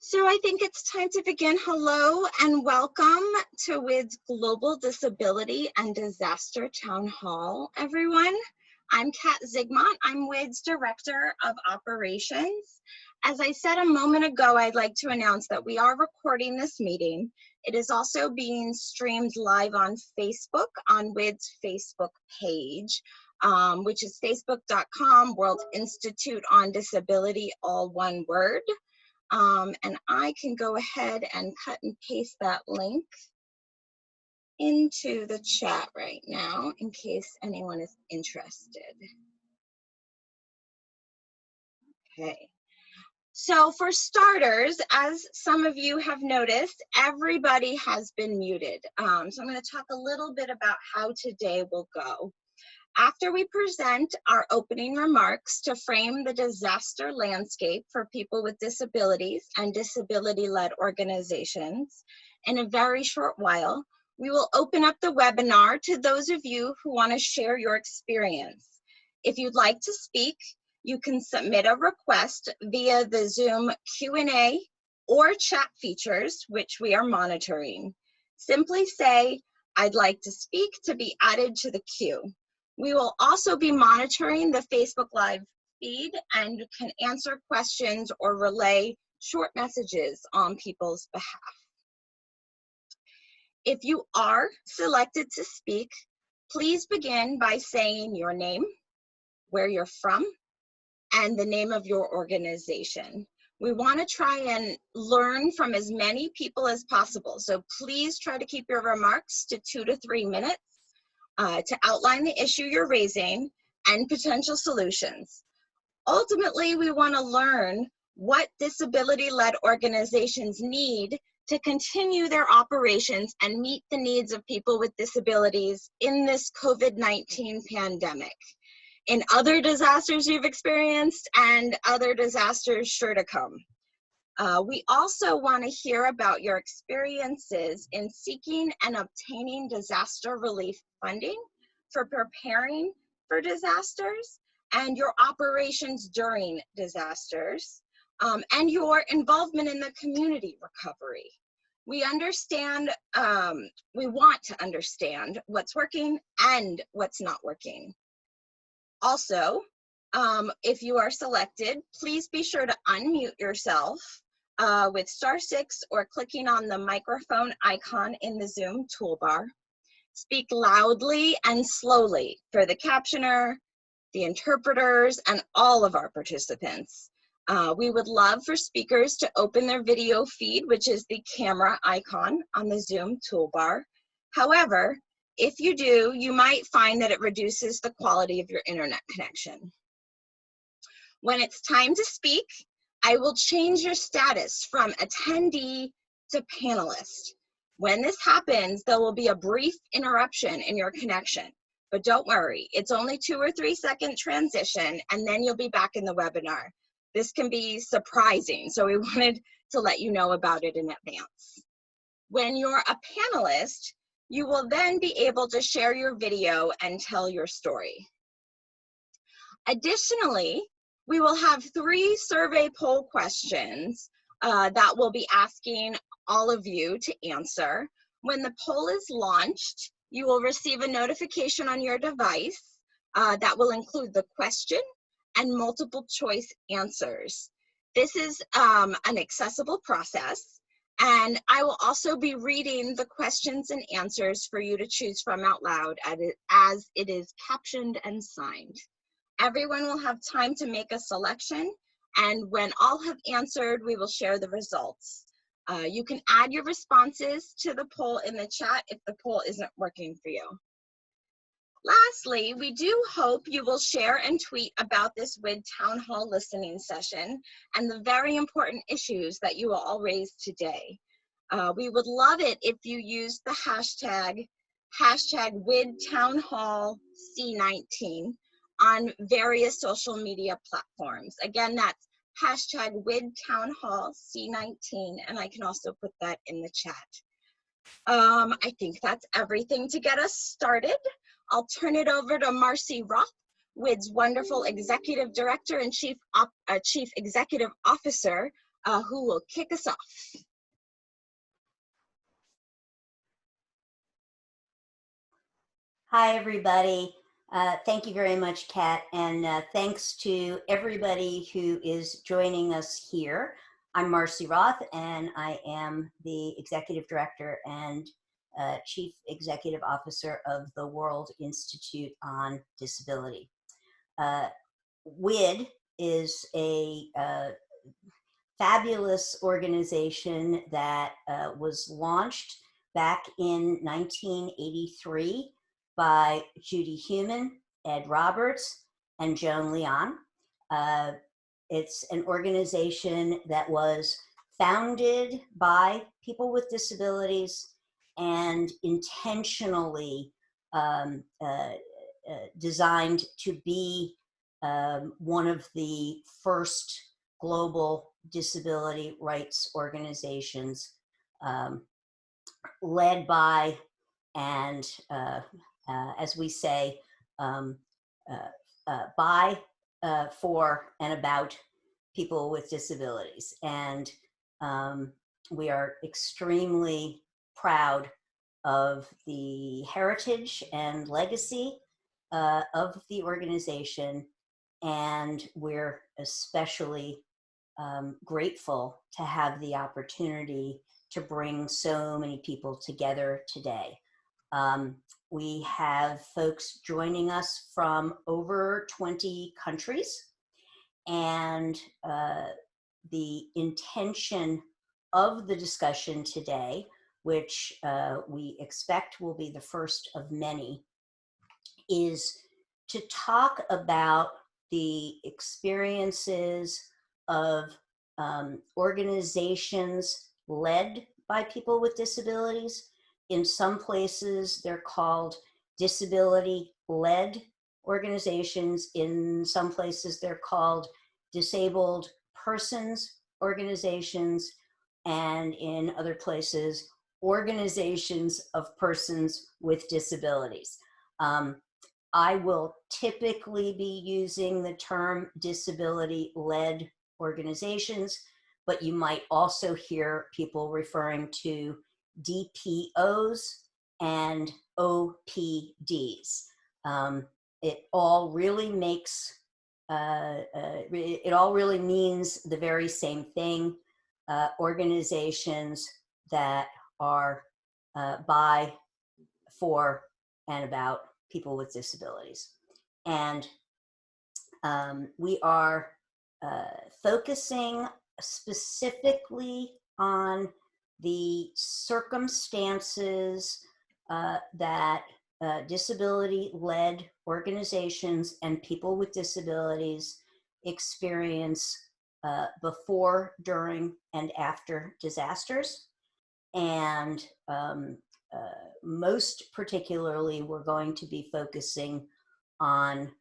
So I think it's time to begin. Hello and welcome to WID's Global Disability and Disaster Town Hall, everyone. I'm Kat Zigmont. I'm WID's Director of Operations. As I said a moment ago, I'd like to announce that we are recording this meeting. It is also being streamed live on Facebook, on WID's Facebook page, which is facebook.com, World Institute on Disability, all one word. And I can go ahead and cut and paste that link into the chat right now in case anyone is interested. Okay. So for starters, as some of you have noticed, everybody has been muted. So I'm going to talk a little bit about how today will go. After we present our opening remarks to frame the disaster landscape for people with disabilities and disability-led organizations, in a very short while, we will open up the webinar to those of you who want to share your experience. If you'd like to speak, you can submit a request via the Zoom Q&A or chat features, which we are monitoring. Simply say, "I'd like to speak," to be added to the queue. We will also be monitoring the Facebook Live feed and can answer questions or relay short messages on people's behalf. If you are selected to speak, please begin by saying your name, where you're from, and the name of your organization. We want to try and learn from as many people as possible, so please try to keep your remarks to 2 to 3 minutes. To outline the issue you're raising and potential solutions. Ultimately, we want to learn what disability-led organizations need to continue their operations and meet the needs of people with disabilities in this COVID-19 pandemic, in other disasters you've experienced and other disasters sure to come. We also want to hear about your experiences in seeking and obtaining disaster relief funding for preparing for disasters and your operations during disasters, and your involvement in the community recovery. We understand, we want to understand what's working and what's not working. Also, if you are selected, please be sure to unmute yourself with *6 or clicking on the microphone icon in the Zoom toolbar. Speak loudly and slowly for the captioner, the interpreters, and all of our participants. We would love for speakers to open their video feed, which is the camera icon on the Zoom toolbar. However, if you do, you might find that it reduces the quality of your internet connection. When it's time to speak, I will change your status from attendee to panelist. When this happens, there will be a brief interruption in your connection, but don't worry, it's only 2 or 3 second transition and then you'll be back in the webinar. This can be surprising, so we wanted to let you know about it in advance. When you're a panelist, you will then be able to share your video and tell your story. Additionally, we will have 3 survey poll questions that we'll be asking all of you to answer. When the poll is launched, you will receive a notification on your device that will include the question and multiple choice answers. This is an accessible process, and I will also be reading the questions and answers for you to choose from out loud as it is captioned and signed. Everyone will have time to make a selection, and when all have answered, we will share the results. You can add your responses to the poll in the chat if the poll isn't working for you. Lastly, we do hope you will share and tweet about this WID Town Hall listening session and the very important issues that you will all raise today. We would love it if you used the hashtag WIDTownHallC19 on various social media platforms. Again, that's hashtag WIDTownHallC19, and I can also put that in the chat. I think that's everything to get us started. I'll turn it over to Marcy Roth, WID's wonderful Executive Director and Chief Executive Officer who will kick us off. Hi, everybody. Thank you very much, Kat, and thanks to everybody who is joining us here. I'm Marcy Roth, and I am the Executive Director and Chief Executive Officer of the World Institute on Disability. WID is a fabulous organization that was launched back in 1983 by Judy Heumann, Ed Roberts, and Joan Leon. It's an organization that was founded by people with disabilities and intentionally designed to be one of the first global disability rights organizations led by and as we say, by, for, and about people with disabilities. And we are extremely proud of the heritage and legacy of the organization. And we're especially grateful to have the opportunity to bring so many people together today. We have folks joining us from over 20 countries, and the intention of the discussion today, which we expect will be the first of many, is to talk about the experiences of organizations led by people with disabilities. In some places, they're called disability-led organizations. In some places, they're called disabled persons organizations. And in other places, organizations of persons with disabilities. I will typically be using the term disability-led organizations, but you might also hear people referring to DPOs and OPDs. It all really makes, it all really means the very same thing. Organizations that are by, for, and about people with disabilities. And we are focusing specifically on the circumstances that disability-led organizations and people with disabilities experience before, during, and after disasters. And most particularly, we're going to be focusing on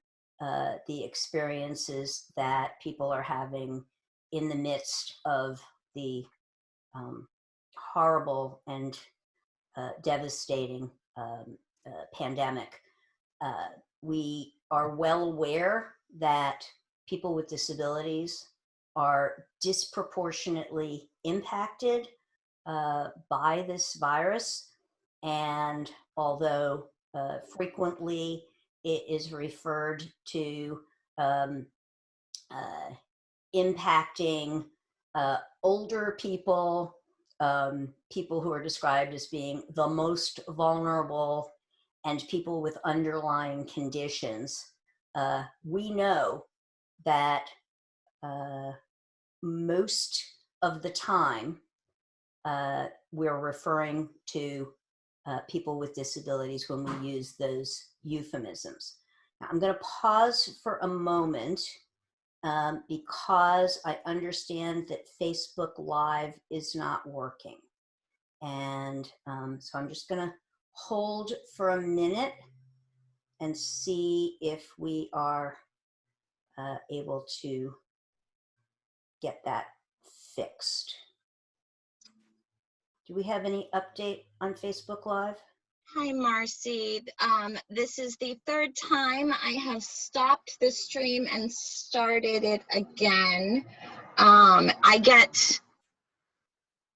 the experiences that people are having in the midst of the horrible and devastating pandemic. We are well aware that people with disabilities are disproportionately impacted by this virus. And although frequently it is referred to impacting older people, people who are described as being the most vulnerable, and people with underlying conditions, we know that most of the time we're referring to people with disabilities when we use those euphemisms. Now, I'm going to pause for a moment because I understand that Facebook Live is not working. And so I'm just going to hold for a minute and see if we are able to get that fixed. Do we have any update on Facebook Live? Hi, Marcy. This is the third time I have stopped the stream and started it again. I get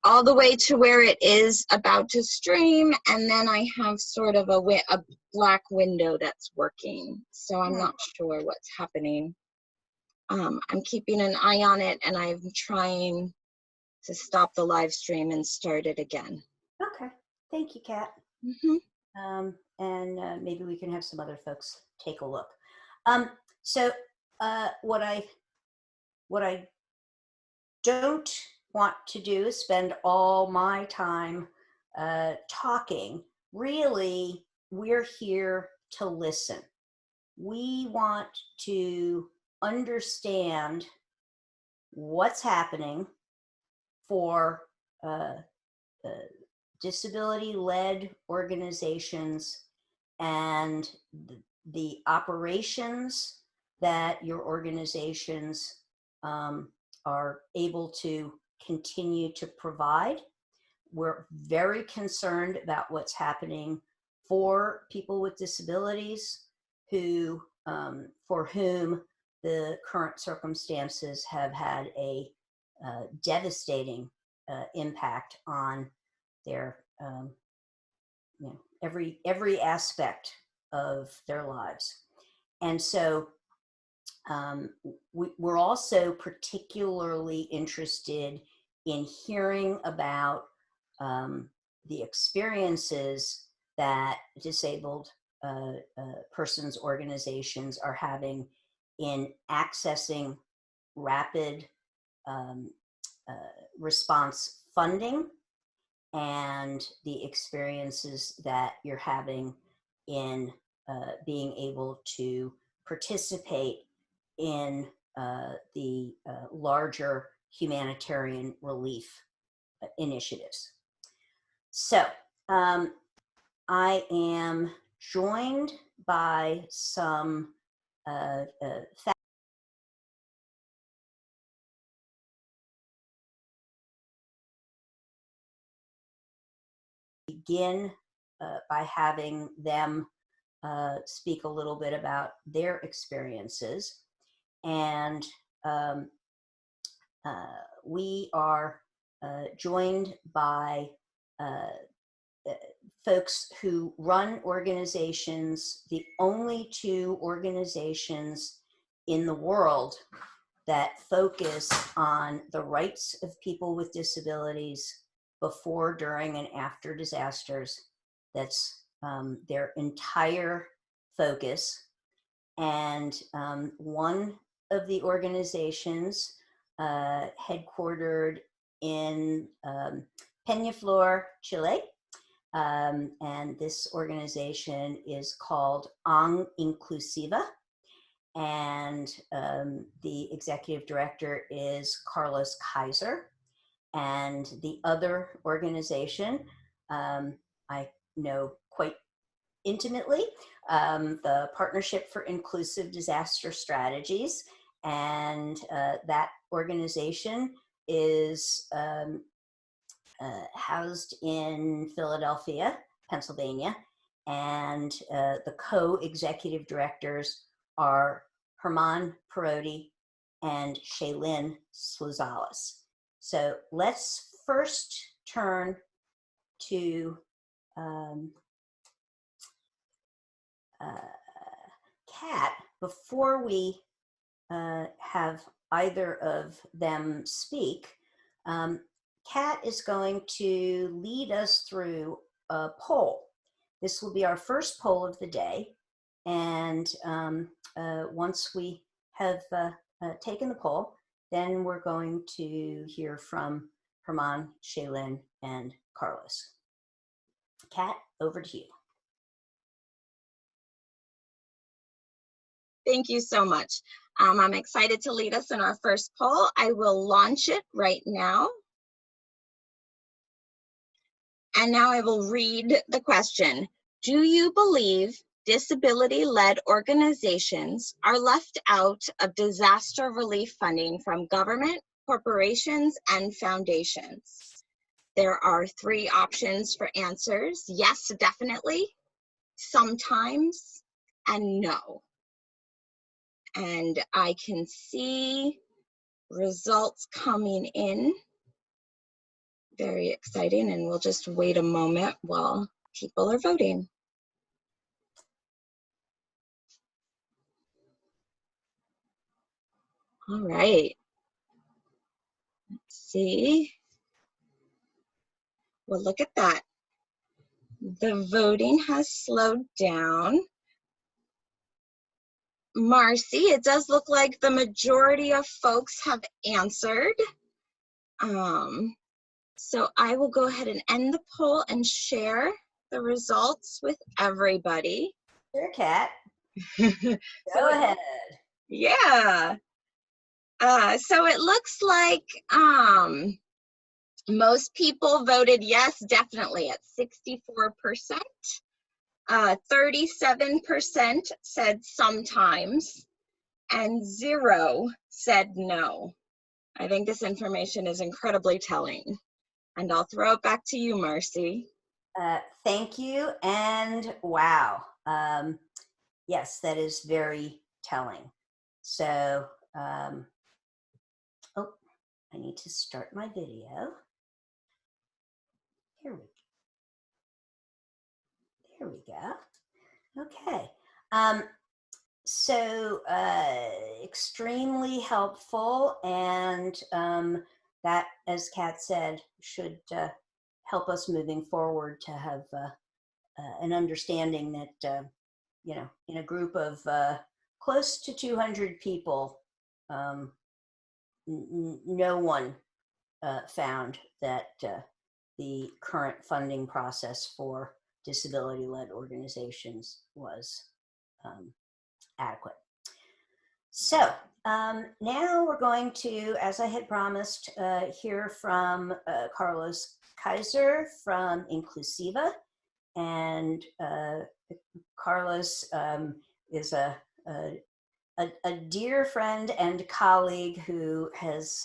all the way to where it is about to stream, and then I have sort of a black window that's working. So I'm not sure what's happening. I'm keeping an eye on it, and I'm trying to stop the live stream and start it again. Okay, thank you, Kat. And maybe we can have some other folks take a look. So what I don't want to do is spend all my time talking. Really, we're here to listen. We want to understand what's happening for disability-led organizations and the operations that your organizations are able to continue to provide. We're very concerned about what's happening for people with disabilities who, for whom the current circumstances have had a devastating impact on their, every aspect of their lives. And so we're also particularly interested in hearing about the experiences that disabled persons organizations are having in accessing rapid response funding, and the experiences that you're having in being able to participate in the larger humanitarian relief initiatives. So I am joined by some begin by having them speak a little bit about their experiences. And we are joined by folks who run organizations, the only two organizations in the world that focus on the rights of people with disabilities before, during, and after disasters. That's their entire focus. And one of the organizations headquartered in Peñaflor, Chile. And this organization is called ANG Inclusiva. And the executive director is Carlos Kaiser. And the other organization I know quite intimately, the Partnership for Inclusive Disaster Strategies. And that organization is housed in Philadelphia, Pennsylvania. And the co-executive directors are Herman Perotti and Shaylin Swazales. So let's first turn to Kat before we have either of them speak. Kat is going to lead us through a poll. This will be our first poll of the day. And once we have taken the poll, then we're going to hear from Herman, Shaylin, and Carlos. Kat, over to you. Thank you so much. I'm excited to lead us in our first poll. I will launch it right now. And now I will read the question. Do you believe disability-led organizations are left out of disaster relief funding from government, corporations, and foundations? There are three options for answers: yes, definitely, sometimes, and no. And I can see results coming in. Very exciting, and we'll just wait a moment while people are voting. All right. Let's see. Well, look at that. The voting has slowed down. Marcy, it does look like the majority of folks have answered. So I will go ahead and end the poll and share the results with everybody. Sure, Kat. So Go ahead. Yeah. So it looks like most people voted yes, definitely at 64%. 37% said sometimes, and 0 said no. I think this information is incredibly telling. And I'll throw it back to you, Marcy. Thank you, and wow. Yes, that is very telling. So, oh, I need to start my video. Here we go. Okay. So extremely helpful, and that, as Kat said, should help us moving forward to have an understanding that, you know, in a group of close to 200 people, no one found that the current funding process for disability-led organizations was adequate. So now we're going to, as I had promised, hear from Carlos Kaiser from Inclusiva. And Carlos is a dear friend and colleague who has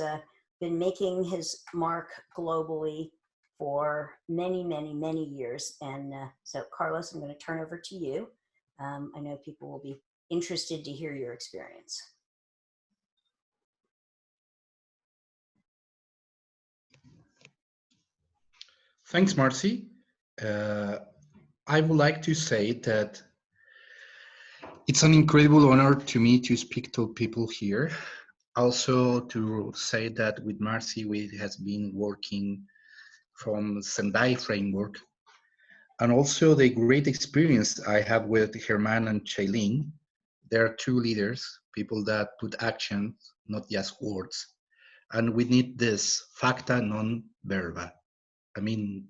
been making his mark globally for many, many, many years. And so, Carlos, I'm going to turn over to you. I know people will be interested to hear your experience. Thanks, Marcy. I would like to say that it's an incredible honor to me to speak to people here. Also to say that with Marcy, we has been working from Sendai framework, and also the great experience I have with Herman and Shailene. They're two leaders, people that put actions, not just words. And we need this facta non verba. I mean,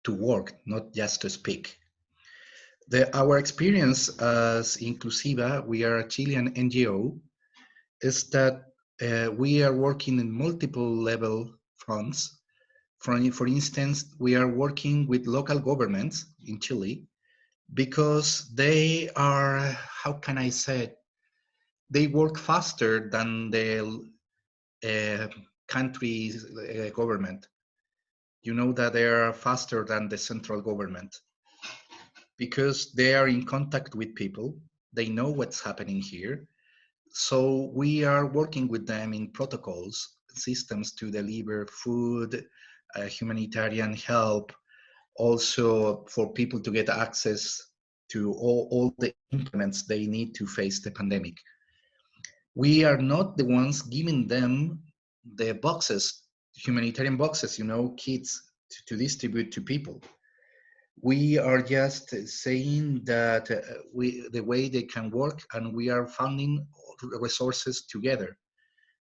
to work, not just to speak. Our experience as Inclusiva, we are a Chilean NGO, is that we are working in multiple level fronts. For instance, we are working with local governments in Chile because they are, how can I say it? They work faster than the country's government. You know that they are faster than the central government because they are in contact with people. They know what's happening here. So we are working with them in protocols, systems to deliver food, humanitarian help, also for people to get access to all the implements they need to face the pandemic. We are not the ones giving them the boxes, humanitarian boxes, you know, kits to distribute to people. We are just saying that the way they can work, and we are funding resources together.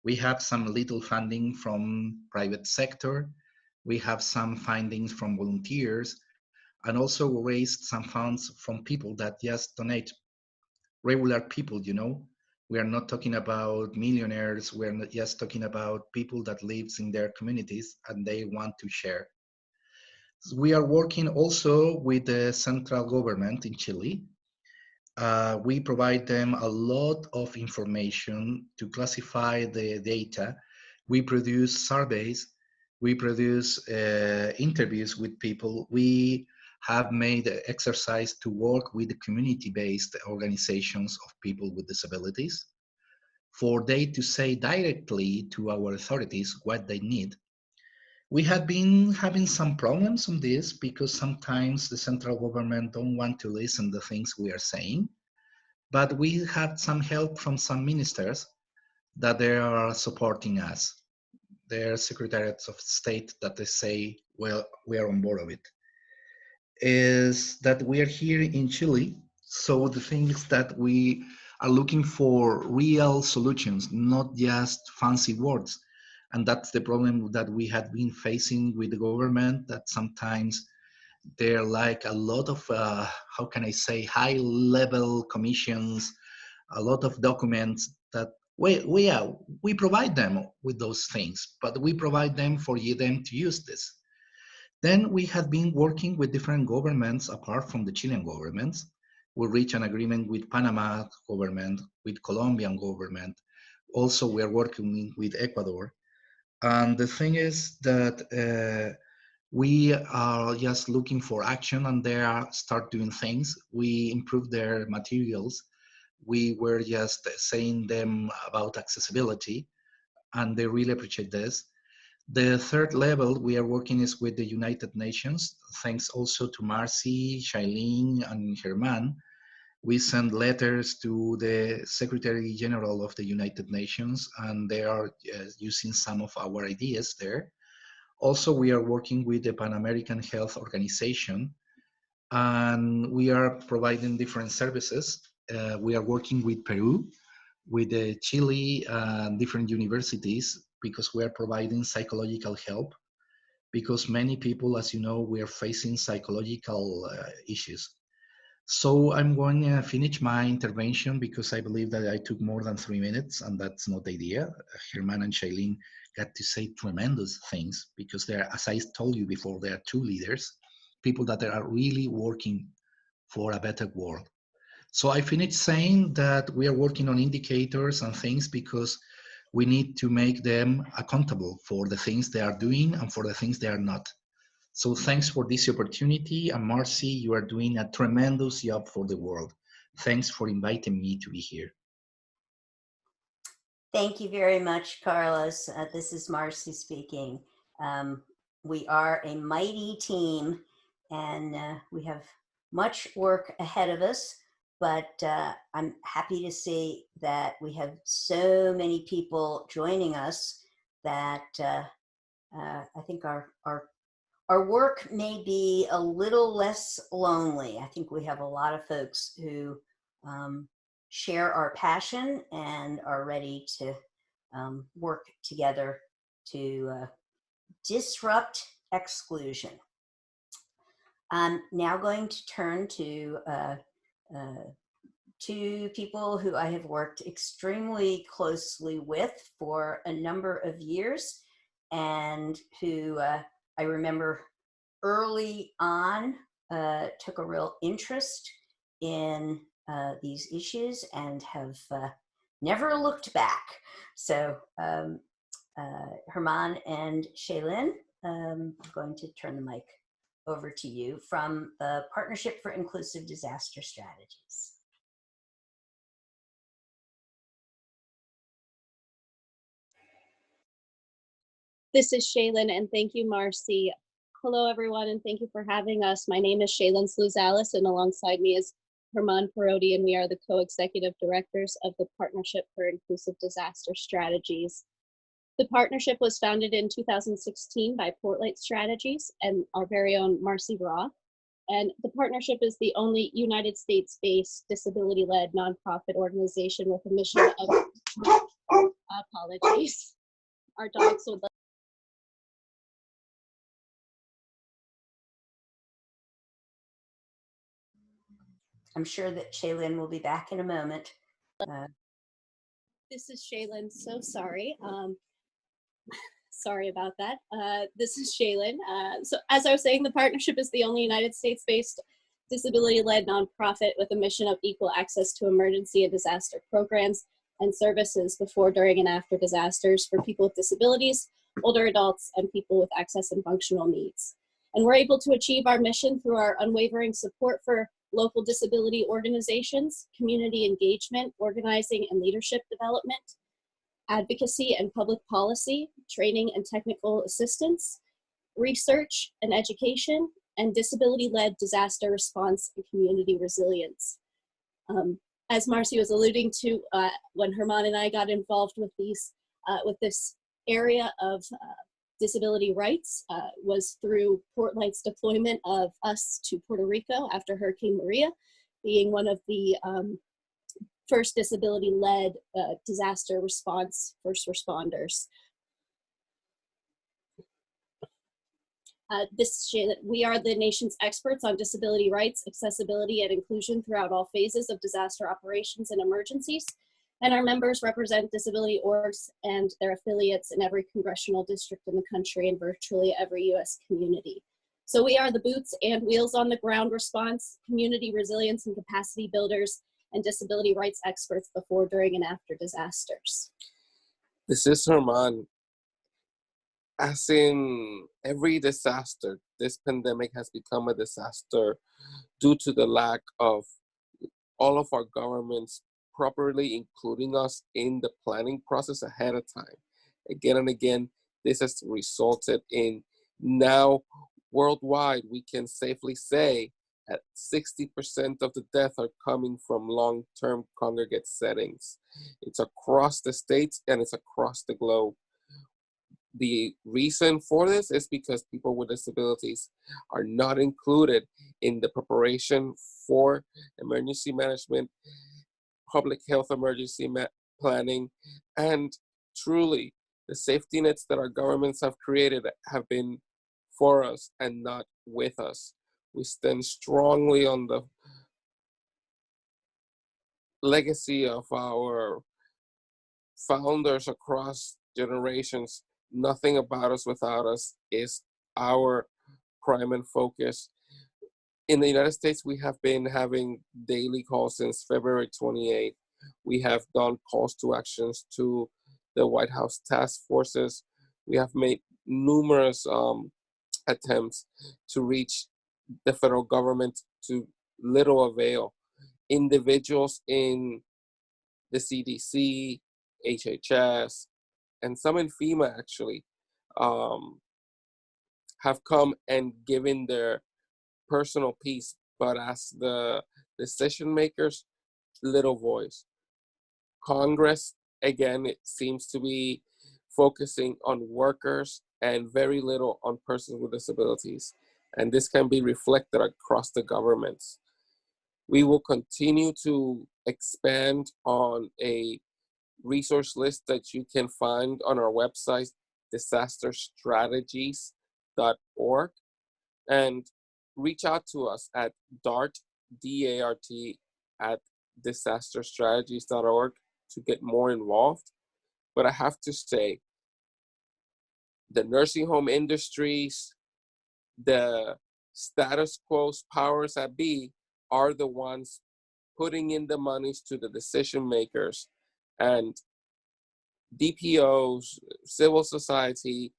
We have some little funding from private sector. We have some findings from volunteers, and also raised some funds from people that just donate. Regular people, you know. We are not talking about millionaires. We're not just talking about people that lives in their communities and they want to share. We are working also with the central government in Chile. We provide them a lot of information to classify the data. We produce surveys. We produce interviews with people. We have made an exercise to work with the community-based organizations of people with disabilities. for they to say directly to our authorities what they need. We have been having some problems on this because sometimes the central government don't want to listen to things we are saying, but we had some help from some ministers that they are supporting us. They're secretariats of state that they say, well, we are on board of it. Is that we are here in Chile, so the thing is that we are looking for real solutions, not just fancy words. And that's the problem that we have been facing with the government, that sometimes they're like a lot of, how can I say, high level commissions, a lot of documents that we provide them with those things, but we provide them for them to use this. Then we have been working with different governments apart from the Chilean governments. We reached an agreement with Panama government, with Colombian government. Also, we are working with Ecuador. And the thing is that we are just looking for action and they start doing things. We improve their materials. We were just saying them about accessibility and they really appreciate this. The third level we are working is with the United Nations. Thanks also to Marcy, Shailene, and Herman. We send letters to the Secretary General of the United Nations, and they are using some of our ideas there. Also, we are working with the Pan American Health Organization, and we are providing different services. We are working with Peru, with Chile, and different universities, because we are providing psychological help. Because many people, as you know, we are facing psychological issues. So I'm going to finish my intervention because I believe that I took more than 3 minutes, and that's not the idea. Herman and Shailene got to say tremendous things because they're, as I told you before, they are two leaders, people that are really working for a better world. So I finished saying that we are working on indicators and things because we need to make them accountable for the things they are doing and for the things they are not. So thanks for this opportunity. And Marcy, you are doing a tremendous job for the world. Thanks for inviting me to be here. Thank you very much, Carlos. This is Marcy speaking. We are a mighty team and we have much work ahead of us, but I'm happy to see that we have so many people joining us that I think our work may be a little less lonely. I think we have a lot of folks who share our passion and are ready to work together to disrupt exclusion. I'm now going to turn to two people who I have worked extremely closely with for a number of years and who I remember early on took a real interest in these issues and have never looked back. So Herman and Shailene, I'm going to turn the mic over to you from the Partnership for Inclusive Disaster Strategies. This is Shailene, and thank you, Marcy. Hello, everyone, and thank you for having us. My name is Shailene Sluzales, and alongside me is Herman Parodi, and we are the co-executive directors of the Partnership for Inclusive Disaster Strategies. The partnership was founded in 2016 by Portlight Strategies and our very own Marcy Roth. And the partnership is the only United States-based disability-led nonprofit organization with a mission of, apologies. Our dogs would like. I'm sure that Shailene will be back in a moment. This is Shailene, so sorry. Sorry about that. This is Shailene. So as I was saying, the partnership is the only United States-based disability-led nonprofit with a mission of equal access to emergency and disaster programs and services before, during, and after disasters for people with disabilities, older adults, and people with access and functional needs. And we're able to achieve our mission through our unwavering support for local disability organizations, community engagement, organizing, and leadership development, advocacy and public policy, training and technical assistance, research and education, and disability-led disaster response and community resilience. As Marcy was alluding to, when Herman and I got involved with this area of disability rights was through Portlight's deployment of us to Puerto Rico after Hurricane Maria, being one of the first disability-led disaster response first responders. We are the nation's experts on disability rights, accessibility, and inclusion throughout all phases of disaster operations and emergencies. And our members represent disability orgs and their affiliates in every congressional district in the country and virtually every US community. So we are the boots and wheels on the ground response, community resilience and capacity builders, and disability rights experts before, during, and after disasters. This is Herman. As in every disaster, this pandemic has become a disaster due to the lack of all of our governments properly including us in the planning process ahead of time. Again and again, this has resulted in now worldwide, we can safely say that 60% of the deaths are coming from long-term congregate settings. It's across the states and it's across the globe. The reason for this is because people with disabilities are not included in the preparation for emergency management, public health emergency planning, and truly the safety nets that our governments have created have been for us and not with us. We stand strongly on the legacy of our founders across generations. Nothing about us without us is our prime and focus. In the United States, we have been having daily calls since February 28th. We have done calls to actions to the White House task forces. We have made numerous attempts to reach the federal government to little avail. Individuals in the CDC, HHS, and some in FEMA actually have come and given their personal piece, but as the decision makers, little voice. Congress, again, it seems to be focusing on workers and very little on persons with disabilities. And this can be reflected across the governments. We will continue to expand on a resource list that you can find on our website, disasterstrategies.org, and reach out to us at DART, D-A-R-T, at disasterstrategies.org to get more involved. But I have to say, the nursing home industries, the status quo's powers that be are the ones putting in the monies to the decision makers, and DPOs, civil society,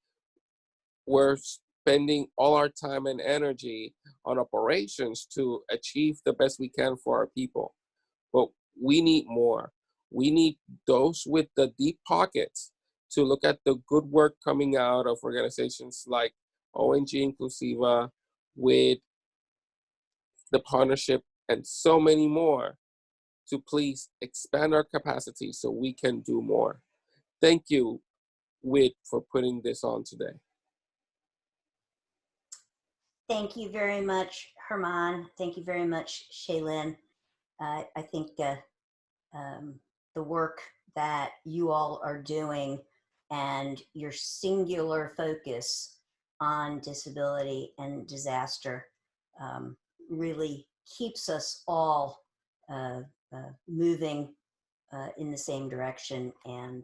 we're spending all our time and energy on operations to achieve the best we can for our people. But we need more. We need those with the deep pockets to look at the good work coming out of organizations like ONG Inclusiva, with the partnership, and so many more, to please expand our capacity so we can do more. Thank you, WIT, for putting this on today. Thank you very much, Herman. Thank you very much, Shaylin. I think the work that you all are doing and your singular focus on disability and disaster really keeps us all moving in the same direction. And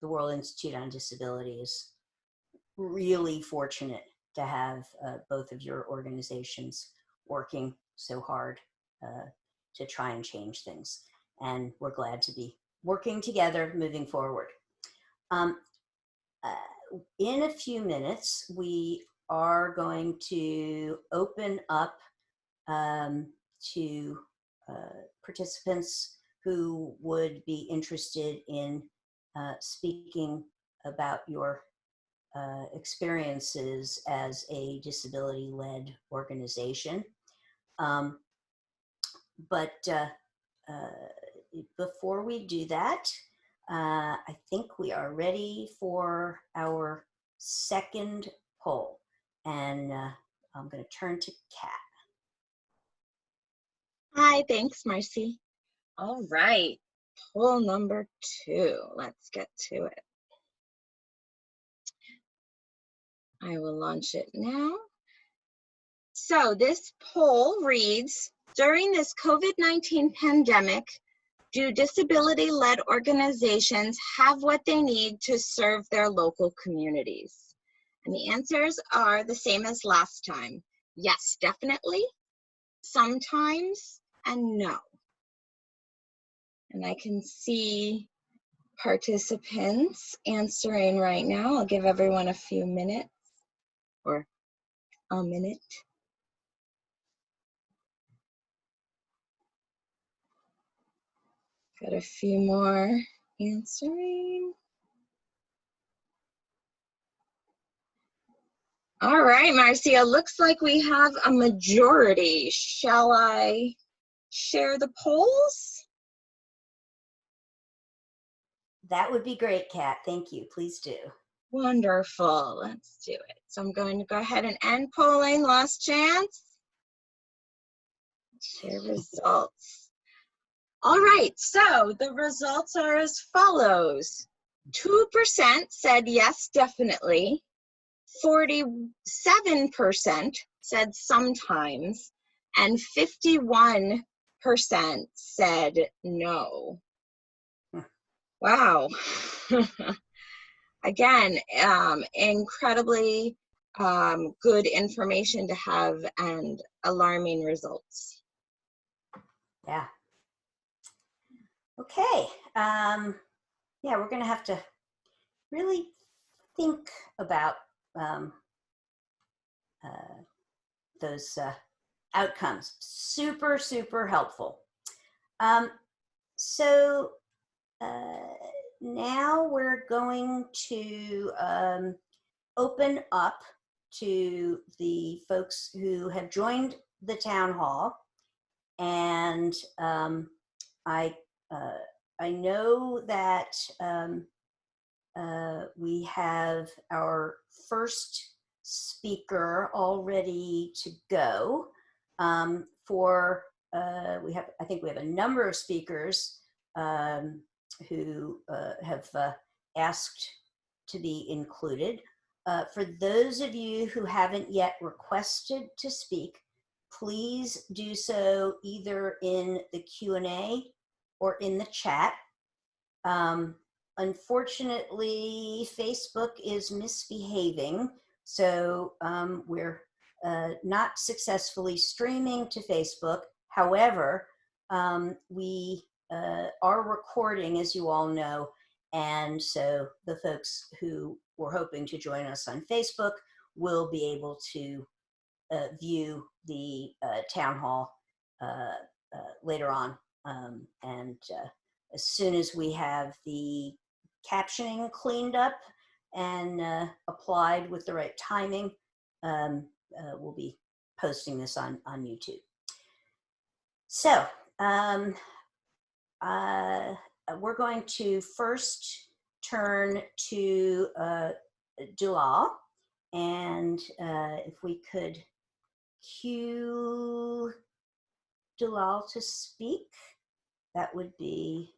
the World Institute on Disability is really fortunate to have both of your organizations working so hard to try and change things. And we're glad to be working together moving forward. In a few minutes, we are going to open up to participants who would be interested in speaking about your experiences as a disability-led organization. But before we do that, I think we are ready for our second poll. And I'm going to turn to Kat. Hi, thanks, Marcy. All right, poll number 2. Let's get to it. I will launch it now. So this poll reads, during this COVID-19 pandemic, do disability-led organizations have what they need to serve their local communities? And the answers are the same as last time. Yes, definitely, sometimes, and no. And I can see participants answering right now. I'll give everyone a few minutes, or a minute. Got a few more answering. All right, Marcia, looks like we have a majority. Shall I share the polls? That would be great, Kat. Thank you. Please do. Wonderful. Let's do it. So I'm going to go ahead and end polling. Last chance. Share results. All right, so the results are as follows. 2% said yes, definitely. 47% said sometimes, and 51% said no. Wow. Again, incredibly good information to have and alarming results. Yeah. Okay. Yeah, we're going to have to really think about those outcomes. Super, super helpful. So now we're going to open up to the folks who have joined the town hall. And I know that we have our first speaker all ready to go. I think we have a number of speakers who have asked to be included. For those of you who haven't yet requested to speak, please do so either in the Q&A or in the chat. Unfortunately, Facebook is misbehaving, so we're not successfully streaming to Facebook. However, we are recording, as you all know, and so the folks who were hoping to join us on Facebook will be able to view the town hall later on. And as soon as we have the captioning cleaned up and applied with the right timing, we'll be posting this on YouTube. So we're going to first turn to Dulal, and if we could cue Dulal to speak, that would be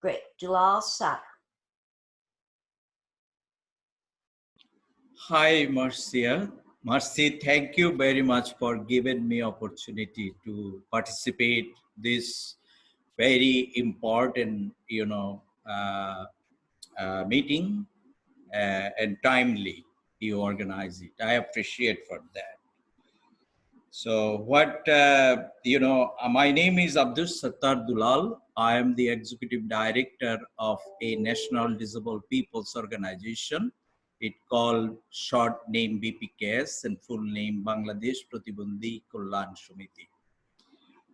great. Dulal Sadr. Hi, Marcia. Marcy, thank you very much for giving me opportunity to participate this very important, meeting and timely you organize it. I appreciate for that. So my name is Abdul Sattar Dulal. I am the Executive Director of a National Disabled People's Organization. It called short name BPKS and full name Bangladesh Pratibandhi Kullan Samiti.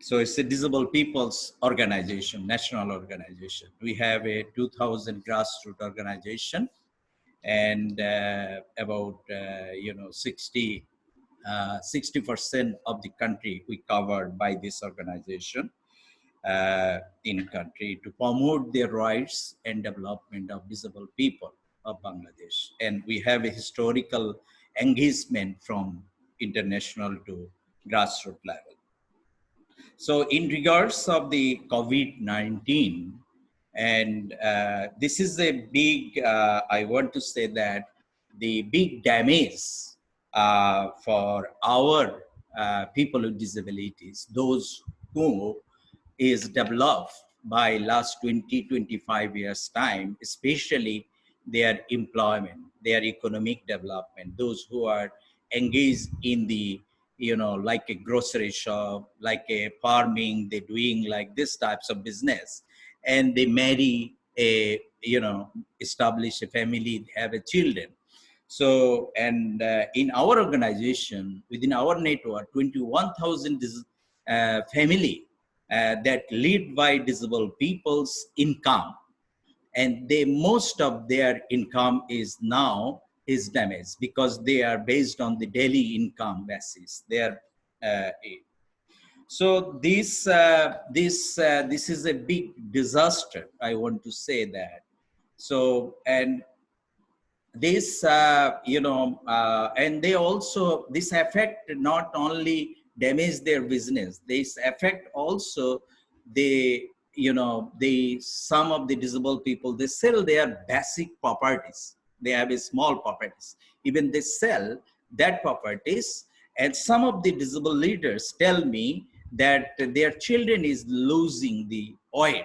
So it's a disabled people's organization, national organization. We have a 2,000 grassroots organization, and about 60% of the country we covered by this organization in country to promote their rights and development of disabled people of Bangladesh. And we have a historical engagement from international to grassroots level. So in regards of the COVID-19, and this is a big, I want to say that the big damage for our people with disabilities, those who is developed by last 20-25 years time, especially their employment, their economic development, those who are engaged in the, like a grocery shop, like a farming, they're doing like this types of business, and they marry a, establish a family, have a children. So, and in our organization, within our network, 21,000 family that lead by disabled people's income, and they most of their income is now is damaged because they are based on the daily income basis. They are so this is a big disaster. I want to say that. So, and this and they also, this affect not only damage their business, this affect also the, the some of the disabled people, they sell their basic properties, they have a small properties, even they sell that properties. And some of the disabled leaders tell me that their children is losing the weight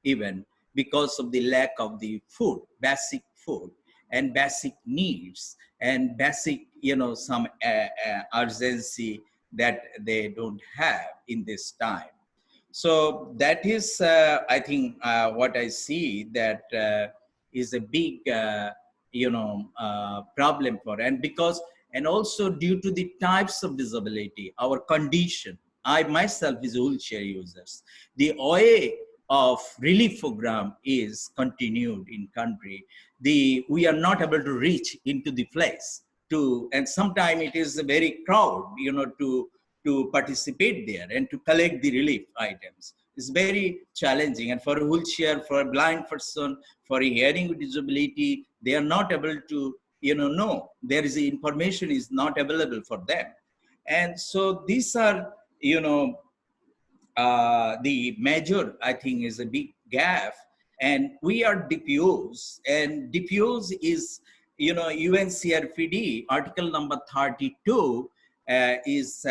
even because of the lack of the food, basic food and basic needs and basic, some urgency that they don't have in this time. So that is, I think, what I see that is a big, problem for, and because, and also due to the types of disability, our condition. I myself is a wheelchair users. The way of relief program is continued in country. We are not able to reach into the place to, and sometimes it is a very crowd, to participate there and to collect the relief items. It's very challenging. And for a wheelchair, for a blind person, for a hearing with disability, they are not able to, know. There is information is not available for them. And so these are, the major, I think, is a big gap. And we are DPOs, and DPOs is, UNCRPD article number 32 is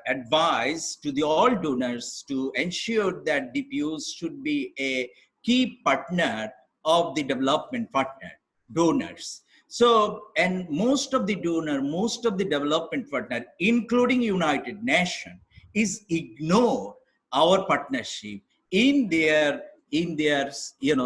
advised to the all donors to ensure that DPOs should be a key partner of the development partner donors. So, and most of the development partner, including United Nations, is ignore our partnership in their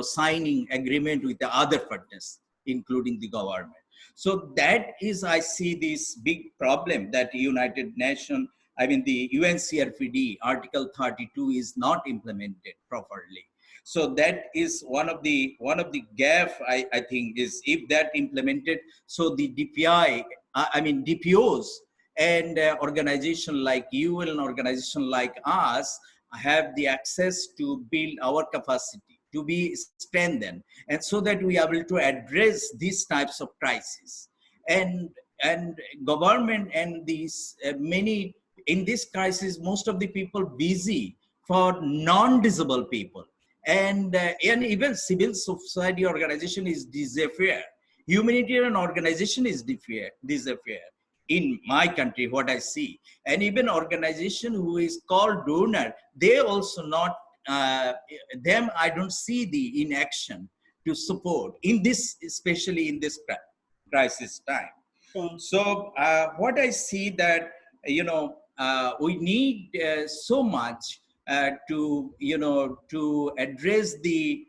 signing agreement with the other partners, including the government. So that is, I see this big problem that United Nations, I mean the UNCRPD article 32 is not implemented properly. So that is one of the gap, I think, is if that implemented. So the DPI, I mean DPOs and organization like you and an organization like us have the access to build our capacity to be strengthened, and so that we are able to address these types of crises. And government and these many in this crisis, most of the people busy for non-disabled people, and even civil society organization is disappear. Humanitarian organization is disappear in my country, what I see. And even organization who is called donor, they also not, them I don't see the inaction to support in this, especially in this crisis time. So what I see that, we need so much to, to address the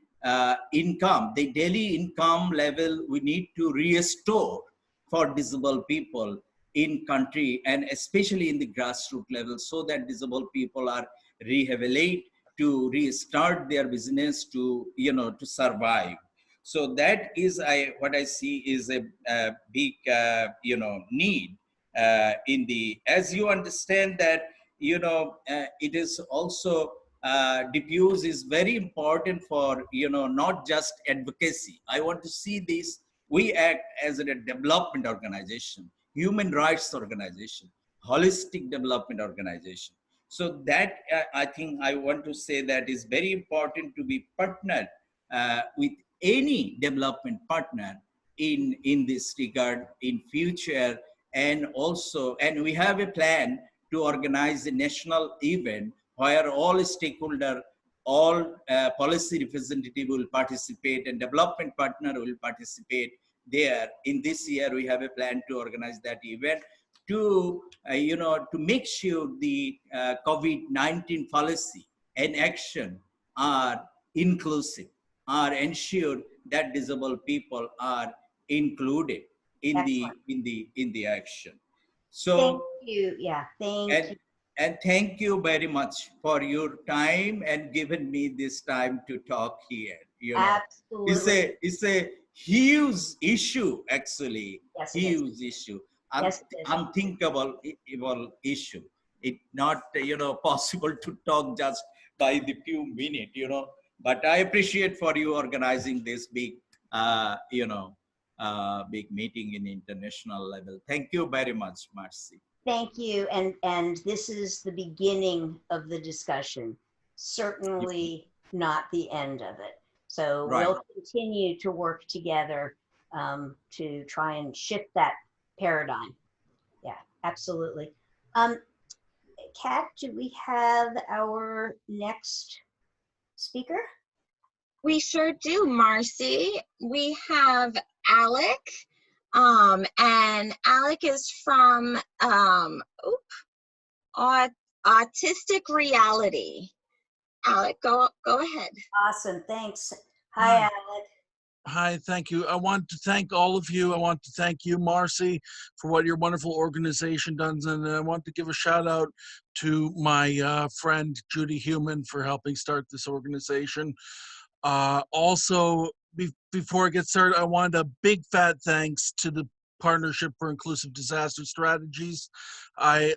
income, the daily income level we need to restore for disabled people in country, and especially in the grassroots level, so that disabled people are rehabilitate, to restart their business, to to survive. So that is what I see is a big need in the, as you understand that it is also diffuse is very important for not just advocacy. I want to see this, we act as a development organization, human rights organization, holistic development organization. So that I think I want to say that is very important to be partnered with any development partner in this regard in future. And also, and we have a plan to organize a national event where all stakeholder, all policy representative will participate and development partner will participate there. In this year, we have a plan to organize that event to, to make sure the COVID-19 policy and action are inclusive, are ensured that disabled people are included in Excellent. the action. Thank So you. Yeah, thank you. and thank you very much for your time and giving me this time to talk here. Absolutely. It's a huge issue, actually. Yes, it is. Huge issue. Yes, it is. Unthinkable issue. It not possible to talk just by the few minutes. But I appreciate for you organizing this big big meeting in international level. Thank you very much, Marcy. Thank you. And this is the beginning of the discussion, certainly not the end of it. So Right. we'll continue to work together to try and shift that paradigm. Yeah, absolutely. Kat, do we have our next speaker? We sure do, Marcy. We have Alec, and Alec is from Autistic Reality. Alec, go ahead. Awesome, thanks. Hi, Alec. Hi, thank you. I want to thank all of you. I want to thank you, Marcy, for what your wonderful organization does. And I want to give a shout out to my friend, Judy Human, for helping start this organization. Also, before I get started, I want a big fat thanks to the Partnership for Inclusive Disaster Strategies. I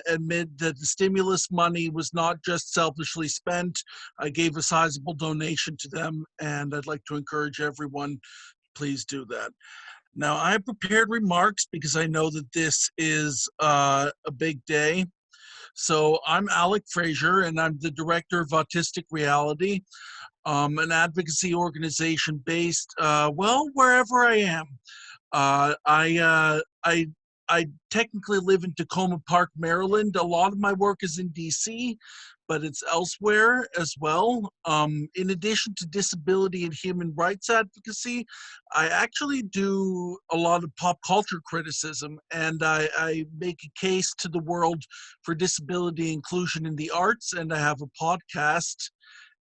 admit that the stimulus money was not just selfishly spent. I gave a sizable donation to them, and I'd like to encourage everyone, please do that. Now, I prepared remarks because I know that this is a big day. So I'm Alec Frazier, and I'm the director of Autistic Reality, an advocacy organization based, well, wherever I am. I technically live in Tacoma Park, Maryland. A lot of my work is in DC, but it's elsewhere as well. In addition to disability and human rights advocacy, I actually do a lot of pop culture criticism, and I make a case to the world for disability inclusion in the arts, and I have a podcast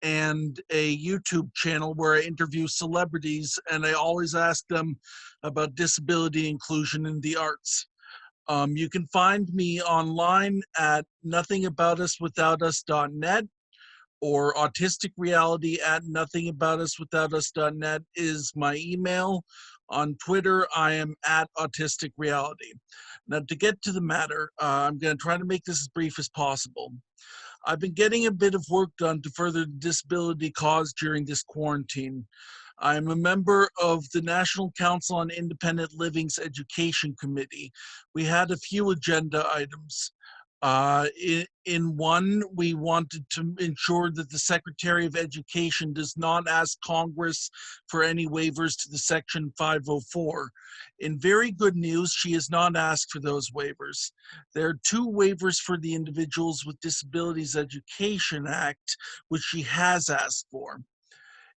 and a YouTube channel where I interview celebrities, and I always ask them about disability inclusion in the arts. You can find me online at nothingaboutuswithoutus.net, or autisticreality@nothingaboutuswithoutus.net is my email. On Twitter, I am at autisticreality. Now, to get to the matter, I'm going to try to make this as brief as possible. I've been getting a bit of work done to further the disability cause during this quarantine. I'm a member of the National Council on Independent Living's Education Committee. We had a few agenda items. In one, we wanted to ensure that the Secretary of Education does not ask Congress for any waivers to the Section 504. In very good news, she has not asked for those waivers. There are 2 waivers for the Individuals with Disabilities Education Act, which she has asked for.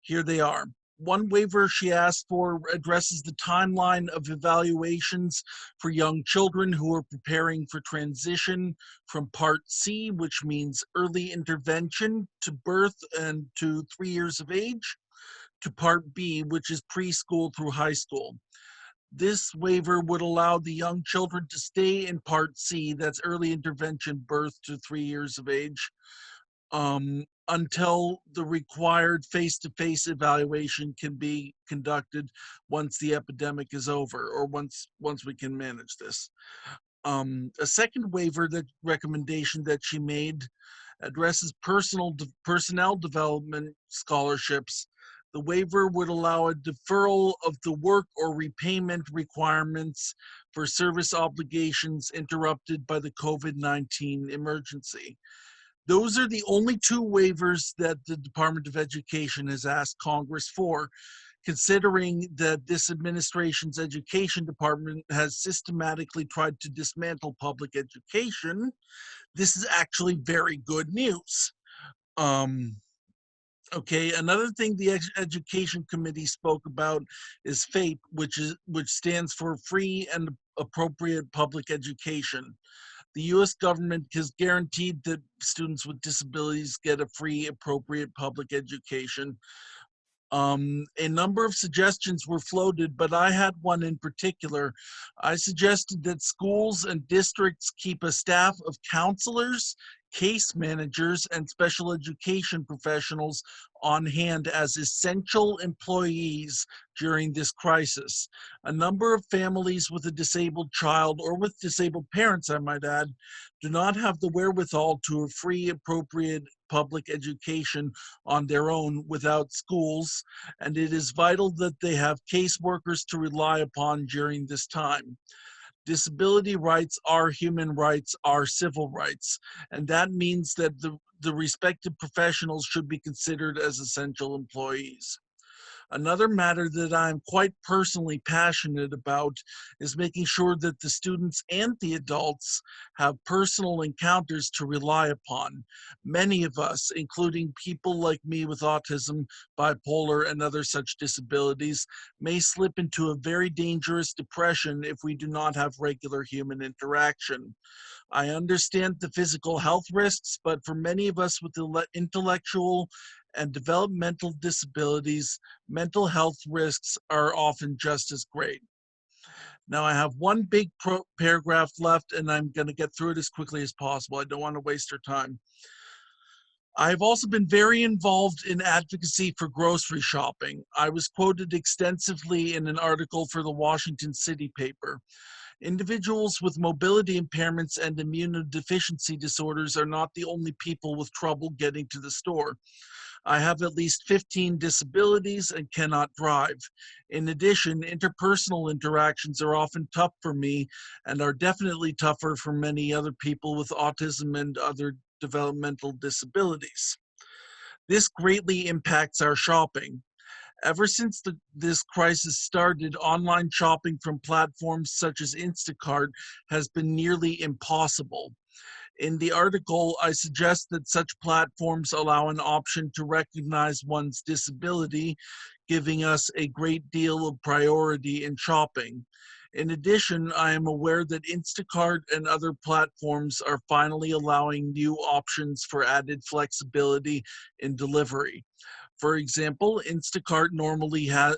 Here they are. One waiver she asked for addresses the timeline of evaluations for young children who are preparing for transition from Part C, which means early intervention, to birth and to 3 years of age, to Part B, which is preschool through high school. This waiver would allow the young children to stay in Part C, that's early intervention birth to 3 years of age, until the required face-to-face evaluation can be conducted once the epidemic is over, or once we can manage this. A second waiver recommendation that she made addresses personnel development scholarships. The waiver would allow a deferral of the work or repayment requirements for service obligations interrupted by the COVID-19 emergency. Those are the only two waivers that the Department of Education has asked Congress for, considering that this administration's education department has systematically tried to dismantle public education. This is actually very good news. Okay, another thing the Education Committee spoke about is FAPE, which stands for Free and Appropriate Public Education. The U.S. government has guaranteed that students with disabilities get a free, appropriate public education. A number of suggestions were floated, but I had one in particular. I suggested that schools and districts keep a staff of counselors, case managers, and special education professionals on hand as essential employees during this crisis. A number of families with a disabled child, or with disabled parents, I might add, do not have the wherewithal to a free, appropriate public education on their own without schools, and it is vital that they have caseworkers to rely upon during this time. Disability rights are human rights, are civil rights, and that means that the respective professionals should be considered as essential employees. Another matter that I'm quite personally passionate about is making sure that the students and the adults have personal encounters to rely upon. Many of us, including people like me with autism, bipolar, and other such disabilities, may slip into a very dangerous depression if we do not have regular human interaction. I understand the physical health risks, but for many of us with intellectual and developmental disabilities, mental health risks are often just as great. Now I have one big paragraph left, and I'm going to get through it as quickly as possible. I don't want to waste your time. I've also been very involved in advocacy for grocery shopping. I was quoted extensively in an article for the Washington City paper. Individuals with mobility impairments and immunodeficiency disorders are not the only people with trouble getting to the store. I have at least 15 disabilities and cannot drive. In addition, interpersonal interactions are often tough for me and are definitely tougher for many other people with autism and other developmental disabilities. This greatly impacts our shopping. Ever since this crisis started, online shopping from platforms such as Instacart has been nearly impossible. In the article, I suggest that such platforms allow an option to recognize one's disability, giving us a great deal of priority in shopping. In addition, I am aware that Instacart and other platforms are finally allowing new options for added flexibility in delivery. For example, Instacart normally has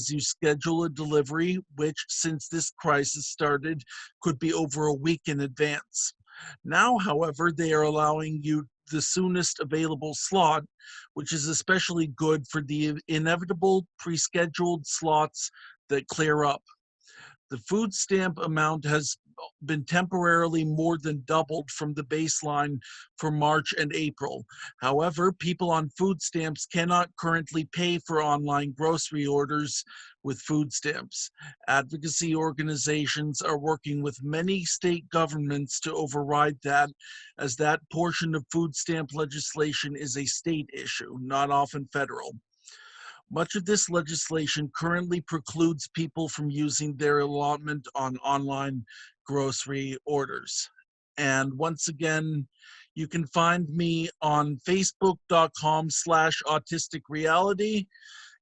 you schedule a delivery, which since this crisis started, could be over a week in advance. Now, however, they are allowing you the soonest available slot, which is especially good for the inevitable pre-scheduled slots that clear up. The food stamp amount has been temporarily more than doubled from the baseline for March and April. However, people on food stamps cannot currently pay for online grocery orders with food stamps. Advocacy organizations are working with many state governments to override that, as that portion of food stamp legislation is a state issue, not often federal. Much of this legislation currently precludes people from using their allotment on online grocery orders. And once again, you can find me on facebook.com/autisticreality.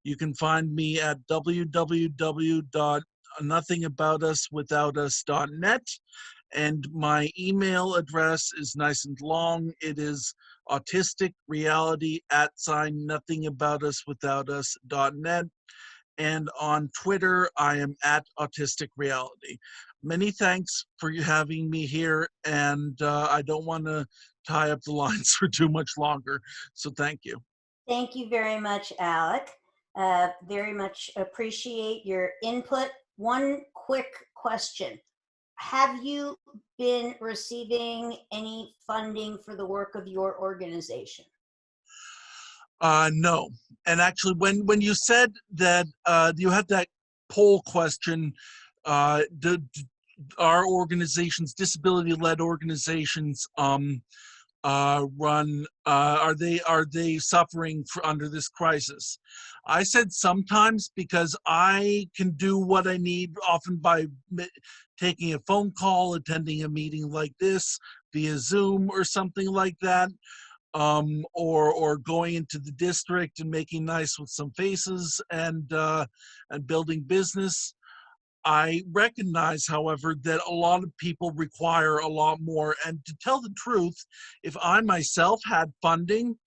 You can find me at www.nothingaboutuswithoutus.net. And my email address is nice and long. It is autisticreality@nothingaboutuswithoutus.net. And on Twitter, I am at Autistic Reality. Many thanks for you having me here, and I don't want to tie up the lines for too much longer, so thank you. Thank you very much, Alec. Very much appreciate your input. One quick question. Have you been receiving any funding for the work of your organization? No. And actually, when you said that you had that poll question, our organizations, disability-led organizations, are they suffering under this crisis? I said sometimes, because I can do what I need often by taking a phone call, attending a meeting like this via Zoom or something like that, or going into the district and making nice with some faces and building business. I recognize, however, that a lot of people require a lot more. And to tell the truth, if I myself had funding,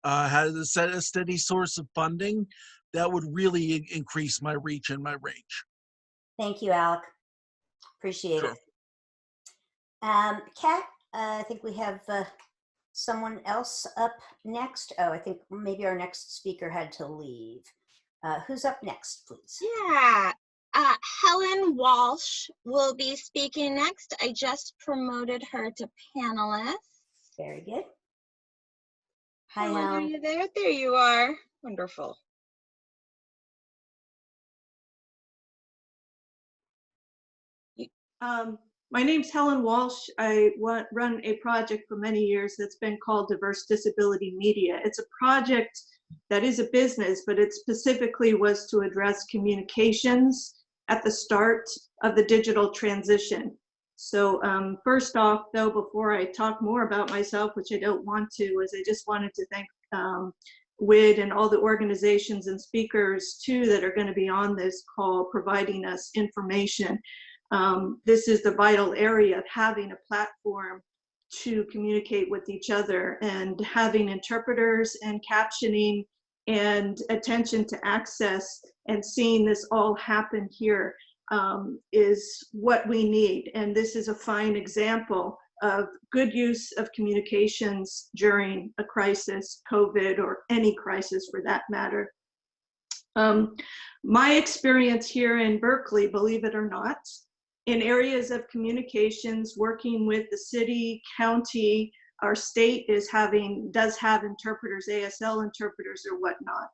had a steady source of funding, that would really increase my reach and my range. Thank you, Alec. Appreciate Sure. it. Kat, I think we have someone else up next. Oh, I think maybe our next speaker had to leave. Who's up next, please? Yeah, Helen Walsh will be speaking next. I just promoted her to panelist. Very good. Hi, Helen, are Helen. you there? There you are. Wonderful. My name's Helen Walsh. I run a project for many years that's been called Diverse Disability Media. It's a project that is a business, but it specifically was to address communications at the start of the digital transition. So first off, though, before I talk more about myself, which I don't want to, is I just wanted to thank WID and all the organizations and speakers too that are going to be on this call providing us information. This is the vital area of having a platform to communicate with each other, and having interpreters and captioning and attention to access and seeing this all happen here is what we need. And this is a fine example of good use of communications during a crisis, COVID, or any crisis for that matter. My experience here in Berkeley, believe it or not, in areas of communications, working with the city, county, our state does have interpreters, ASL interpreters or whatnot.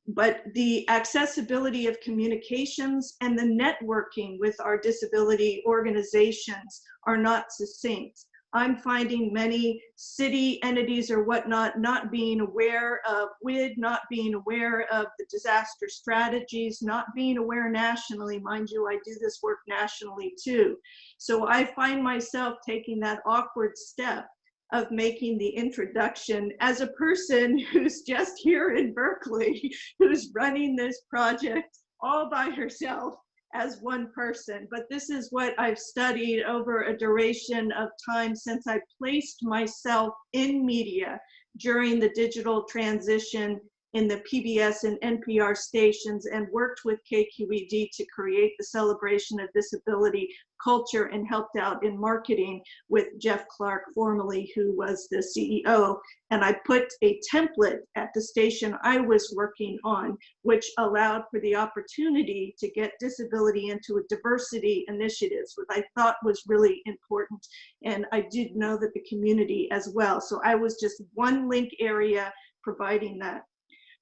But the accessibility of communications and the networking with our disability organizations are not succinct. I'm finding many city entities or whatnot not being aware of WID, not being aware of the disaster strategies, not being aware nationally. Mind you, I do this work nationally too. So I find myself taking that awkward step of making the introduction as a person who's just here in Berkeley, who's running this project all by herself as one person. But this is what I've studied over a duration of time since I placed myself in media during the digital transition in the PBS and NPR stations, and worked with KQED to create the celebration of disability culture, and helped out in marketing with Jeff Clark, formerly, who was the CEO. And I put a template at the station I was working on, which allowed for the opportunity to get disability into a diversity initiatives, which I thought was really important. And I did know that the community as well. So I was just one link area providing that.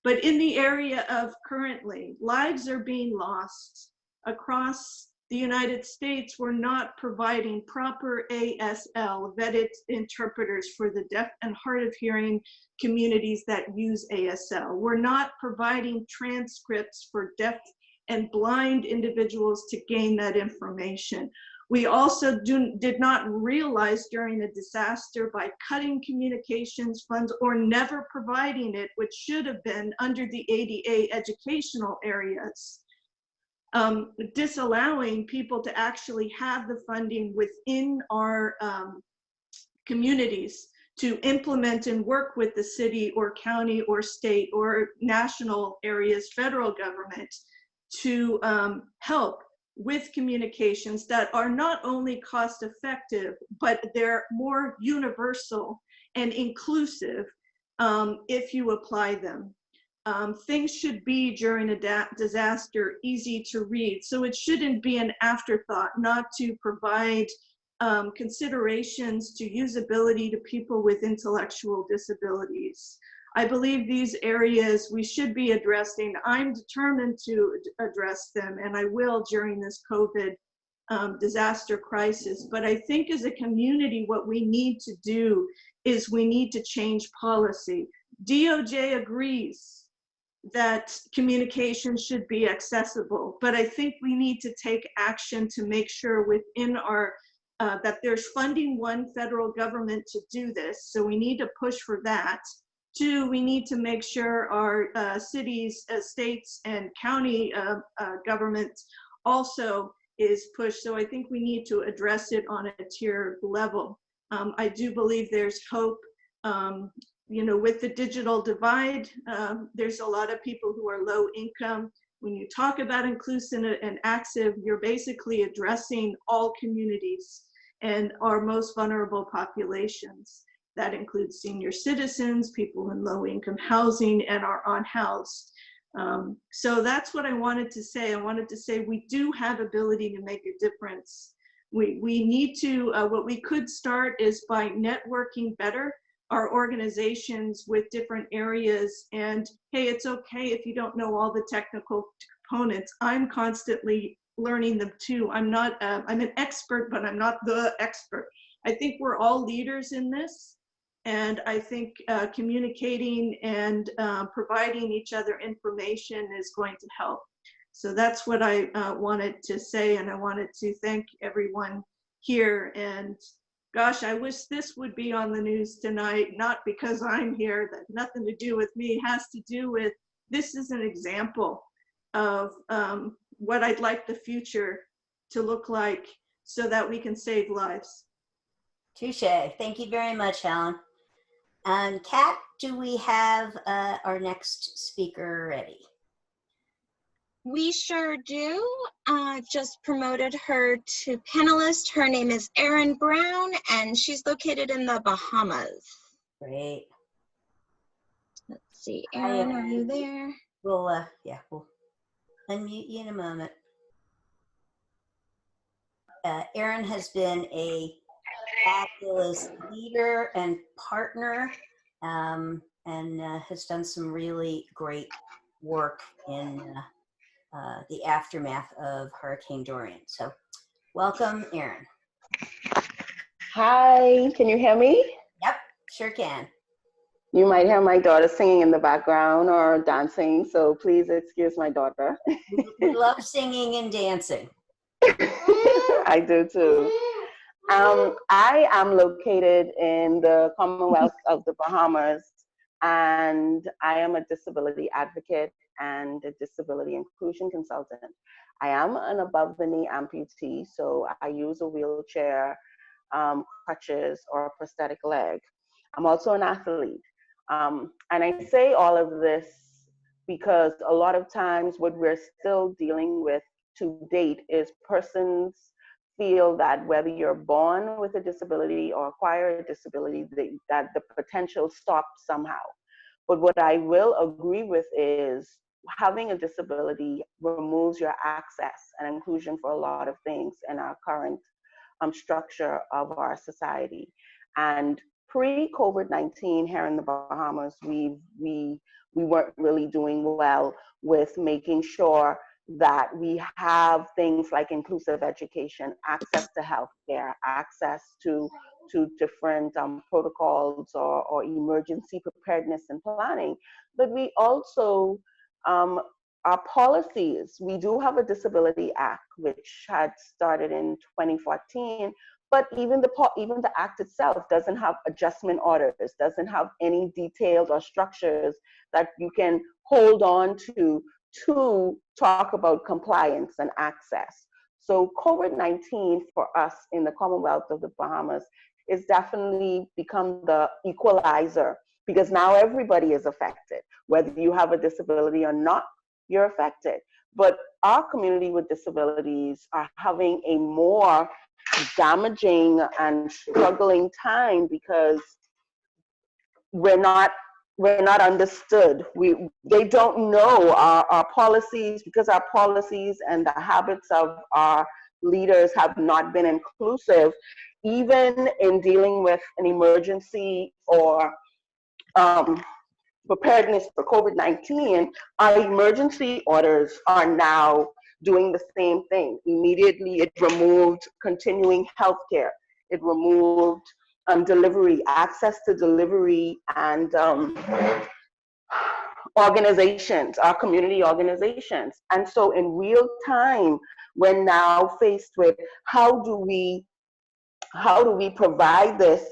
But in the area of currently, lives are being lost across the United States. We're not providing proper ASL vetted interpreters for the deaf and hard of hearing communities that use ASL. We're not providing transcripts for deaf and blind individuals to gain that information. We also did not realize during the disaster, by cutting communications funds or never providing it, which should have been under the ADA educational areas, disallowing people to actually have the funding within our communities to implement and work with the city or county or state or national areas, federal government, to help with communications that are not only cost effective, but they're more universal and inclusive if you apply them. Things should be during a disaster easy to read, so it shouldn't be an afterthought not to provide considerations to usability to people with intellectual disabilities. I believe these areas we should be addressing. I'm determined to address them, and I will during this COVID disaster crisis. But I think as a community, what we need to do is we need to change policy. DOJ agrees that communication should be accessible, but I think we need to take action to make sure within our that there's funding, one, federal government to do this, so we need to push for that. Two, we need to make sure our cities, states, and county government also is pushed. So I think we need to address it on a tier level. I do believe there's hope. You know, with the digital divide, there's a lot of people who are low income. When you talk about inclusive and active, you're basically addressing all communities and our most vulnerable populations. That includes senior citizens, people in low income housing, and our unhoused. So that's what I wanted to say. I wanted to say we do have ability to make a difference. We need to, what we could start is by networking better our organizations with different areas. And hey, it's okay if you don't know all the technical components. I'm constantly learning them too. I'm an expert, but I'm not the expert. I think we're all leaders in this. And I think communicating and providing each other information is going to help. So that's what I wanted to say, and I wanted to thank everyone here. And gosh, I wish this would be on the news tonight, not because I'm here, that nothing to do with me, it has to do with, this is an example of what I'd like the future to look like so that we can save lives. Touche. Thank you very much, Helen. Kat, do we have our next speaker ready? We sure do. Just promoted her to panelist. Her name is Erin Brown, and she's located in the Bahamas. Great. Let's see, Erin, are you there? We'll unmute you in a moment. Erin has been a fabulous leader and partner, and has done some really great work in the aftermath of Hurricane Dorian. So welcome, Erin. Hi, can you hear me? Yep, sure can. You might hear my daughter singing in the background or dancing, so please excuse my daughter. We love singing and dancing. I do too. I am located in the Commonwealth of the Bahamas, and I am a disability advocate and a disability inclusion consultant. I am an above the knee amputee, so I use a wheelchair, crutches, or a prosthetic leg. I'm also an athlete. And I say all of this because a lot of times what we're still dealing with to date is persons feel that whether you're born with a disability or acquire a disability, that the potential stops somehow. But what I will agree with is having a disability removes your access and inclusion for a lot of things in our current structure of our society. And pre-COVID-19 here in the Bahamas, we weren't really doing well with making sure that we have things like inclusive education, access to healthcare, access to different protocols or emergency preparedness and planning. But we also, our policies, we do have a Disability Act, which had started in 2014, but even the act itself doesn't have adjustment orders, doesn't have any details or structures that you can hold on to talk about compliance and access. So COVID-19 for us in the Commonwealth of the Bahamas is definitely become the equalizer, because now everybody is affected. Whether you have a disability or not, you're affected. But our community with disabilities are having a more damaging and struggling time because we're not understood. They don't know our policies, because our policies and the habits of our leaders have not been inclusive, even in dealing with an emergency or preparedness for COVID-19. Our emergency orders are now doing the same thing. Immediately, it removed continuing healthcare. It removed delivery, access to delivery, and organizations, our community organizations. And so in real time, we're now faced with how do we provide this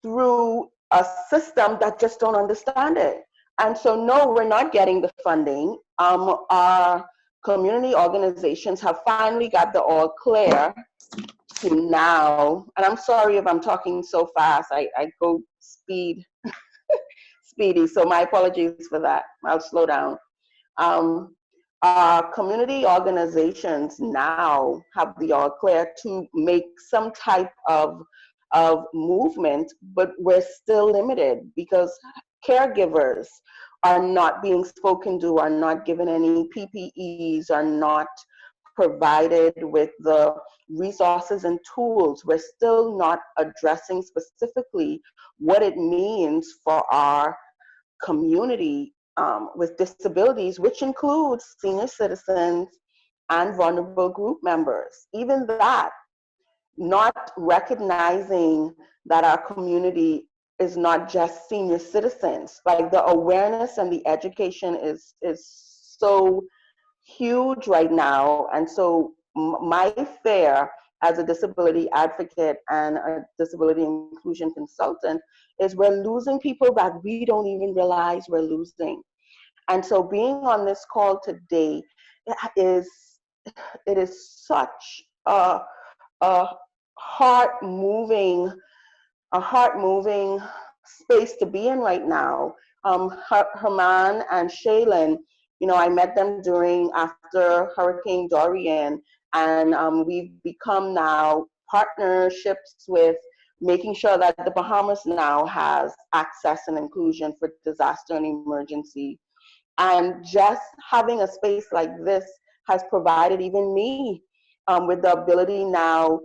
through a system that just don't understand it. And so no, we're not getting the funding. Our community organizations have finally got the all clear to now, and I'm sorry if I'm talking so fast, I go speedy, so my apologies for that. I'll slow down. Our community organizations now have the all clear to make some type of movement, but we're still limited because caregivers are not being spoken to, are not given any PPEs, are not provided with the resources and tools. We're still not addressing specifically what it means for our community with disabilities, which includes senior citizens and vulnerable group members. Even that, not recognizing that our community is not just senior citizens. Like, the awareness and the education is so huge right now. And so my fear as a disability advocate and a disability inclusion consultant is we're losing people that we don't even realize we're losing. And so being on this call today it is such a heart-moving space to be in right now. Herman and Shaylin, I met them after Hurricane Dorian, and we've become now partnerships with making sure that the Bahamas now has access and inclusion for disaster and emergency. And just having a space like this has provided even me with the ability now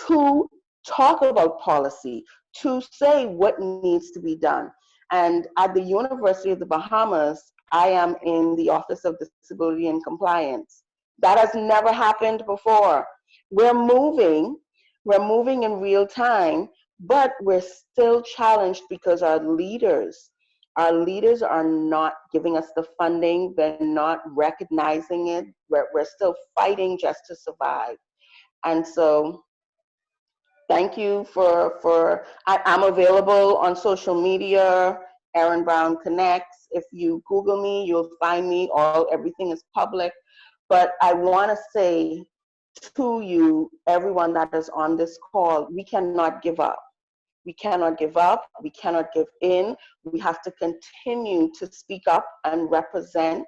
to talk about policy, to say what needs to be done. And at the University of the Bahamas, I am in the Office of Disability and Compliance. That has never happened before. We're moving in real time, but we're still challenged because our leaders are not giving us the funding. They're not recognizing it. We're still fighting just to survive. And so thank you I'm available on social media, Erin Brown Connects. If you Google me, you'll find me. Everything is public. But I want to say to you, everyone that is on this call, we cannot give up. We cannot give up. We cannot give in. We have to continue to speak up and represent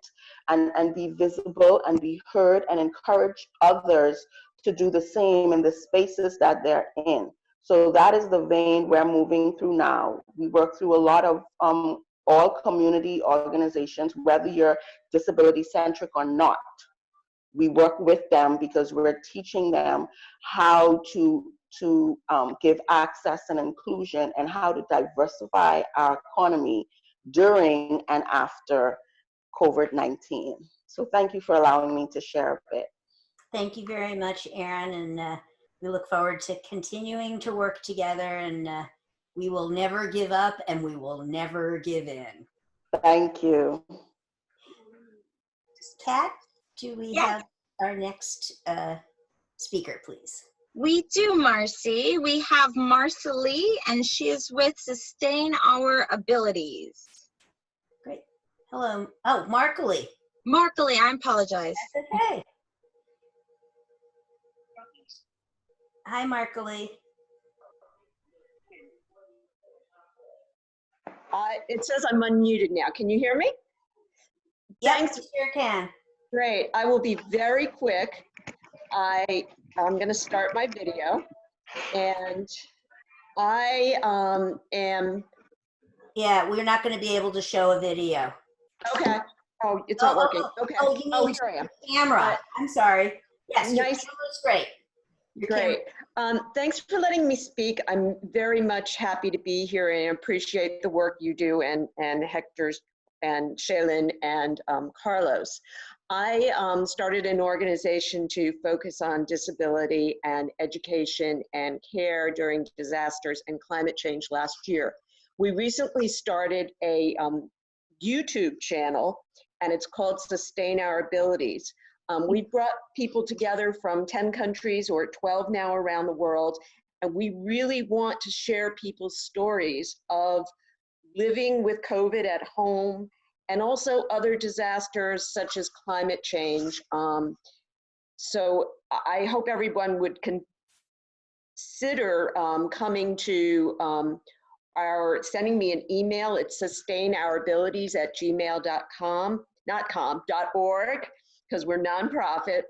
and be visible and be heard and encourage others to do the same in the spaces that they're in. So that is the vein we're moving through now. We work through a lot of all community organizations, whether you're disability centric or not. We work with them because we're teaching them how to give access and inclusion and how to diversify our economy during and after COVID-19. So thank you for allowing me to share a bit. Thank you very much, Erin, and we look forward to continuing to work together, and we will never give up and we will never give in. Thank you. Kat, do we have our next speaker, please? We do, Marcy. We have Marcely, and she is with Sustain Our Abilities. Great. Hello. Oh, Marcely. Marcely, I apologize. That's okay. Hi, Marcely. It says I'm unmuted now. Can you hear me? Yep, Thanks. you sure can. Great. I will be very quick. I'm going to start my video, and I am. Yeah, we're not going to be able to show a video. Okay. Oh, it's not working. Okay. Oh, you mean here I am. camera. I'm sorry. Yes, your Nice. camera's great. Your Great. camera. Thanks for letting me speak. I'm very much happy to be here and appreciate the work you do, and Hector's and Shaylin and Carlos. I started an organization to focus on disability and education and care during disasters and climate change last year. We recently started a YouTube channel, and it's called Sustain Our Abilities. We've brought people together from 10 countries or 12 now around the world, and we really want to share people's stories of living with COVID at home and also other disasters such as climate change. So I hope everyone would consider coming to sending me an email. It's sustainourabilities@gmail.com, .org, because we're nonprofit,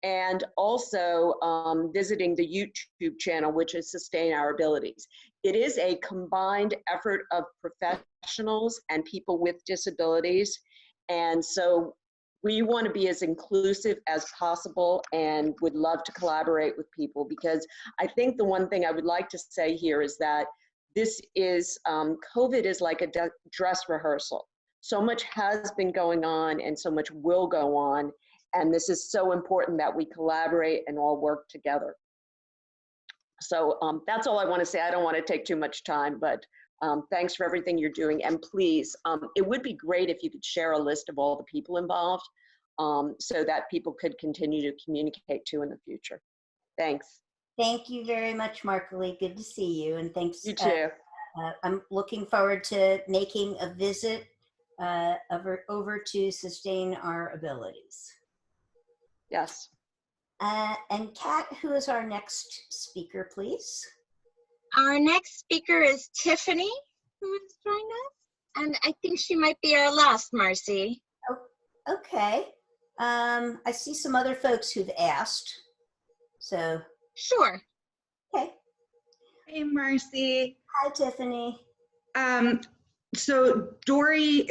and also visiting the YouTube channel, which is Sustain Our Abilities. It is a combined effort of professionals and people with disabilities, and so we want to be as inclusive as possible and would love to collaborate with people, because I think the one thing I would like to say here is that this is, COVID is like a dress rehearsal. So much has been going on and so much will go on. And this is so important that we collaborate and all work together. So that's all I want to say. I don't want to take too much time, but thanks for everything you're doing. And please, it would be great if you could share a list of all the people involved so that people could continue to communicate to in the future. Thanks. Thank you very much, Markley. Good to see you. And thanks. You too. I'm looking forward to making a visit over to Sustain Our Abilities. Yes. And Kat, who is our next speaker, please? Our next speaker is Tiffany, who has joined us. And I think she might be our last, Marcy. Oh, okay. I see some other folks who've asked. So. Sure. Okay. Hey, Marcy. Hi, Tiffany. So Dory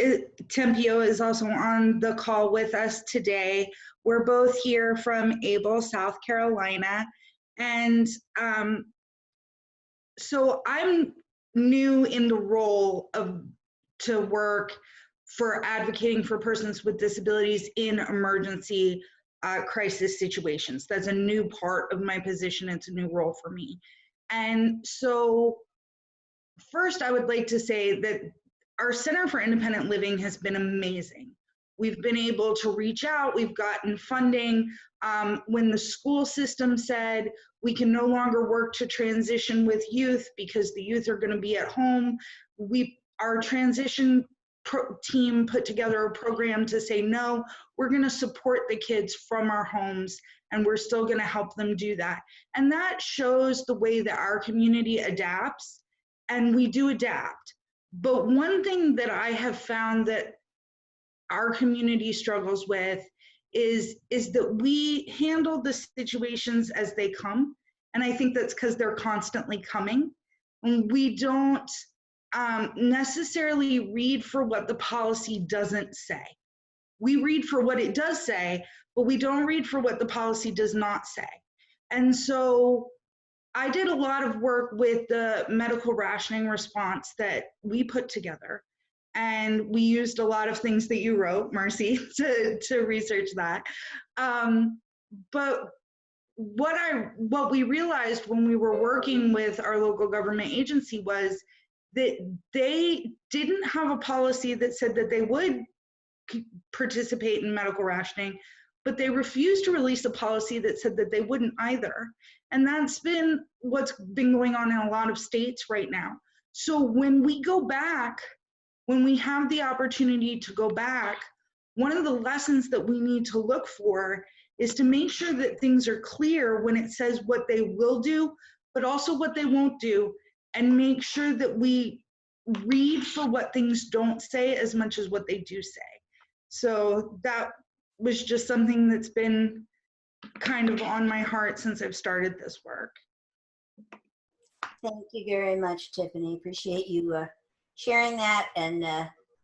Tempio is also on the call with us today. We're both here from Able, South Carolina. And so I'm new in the role to work for advocating for persons with disabilities in emergency crisis situations. That's a new part of my position. It's a new role for me. And so first, I would like to say that our Center for Independent Living has been amazing. We've been able to reach out, we've gotten funding. When the school system said we can no longer work to transition with youth because the youth are going to be at home, our transition team put together a program to say, no, we're going to support the kids from our homes and we're still going to help them do that. And that shows the way that our community adapts, and we do adapt. But one thing that I have found that our community struggles with is that we handle the situations as they come. And I think that's because they're constantly coming. And we don't necessarily read for what the policy doesn't say. We read for what it does say, but we don't read for what the policy does not say. And so I did a lot of work with the medical rationing response that we put together. And we used a lot of things that you wrote, Marcy, to research that. But what we realized when we were working with our local government agency was that they didn't have a policy that said that they would participate in medical rationing, but they refused to release a policy that said that they wouldn't either. And that's been what's been going on in a lot of states right now. So when we go back, when we have the opportunity to go back, one of the lessons that we need to look for is to make sure that things are clear when it says what they will do, but also what they won't do, and make sure that we read for what things don't say as much as what they do say. So that was just something that's been kind of on my heart since I've started this work. Thank you very much, Tiffany. Appreciate you sharing that, and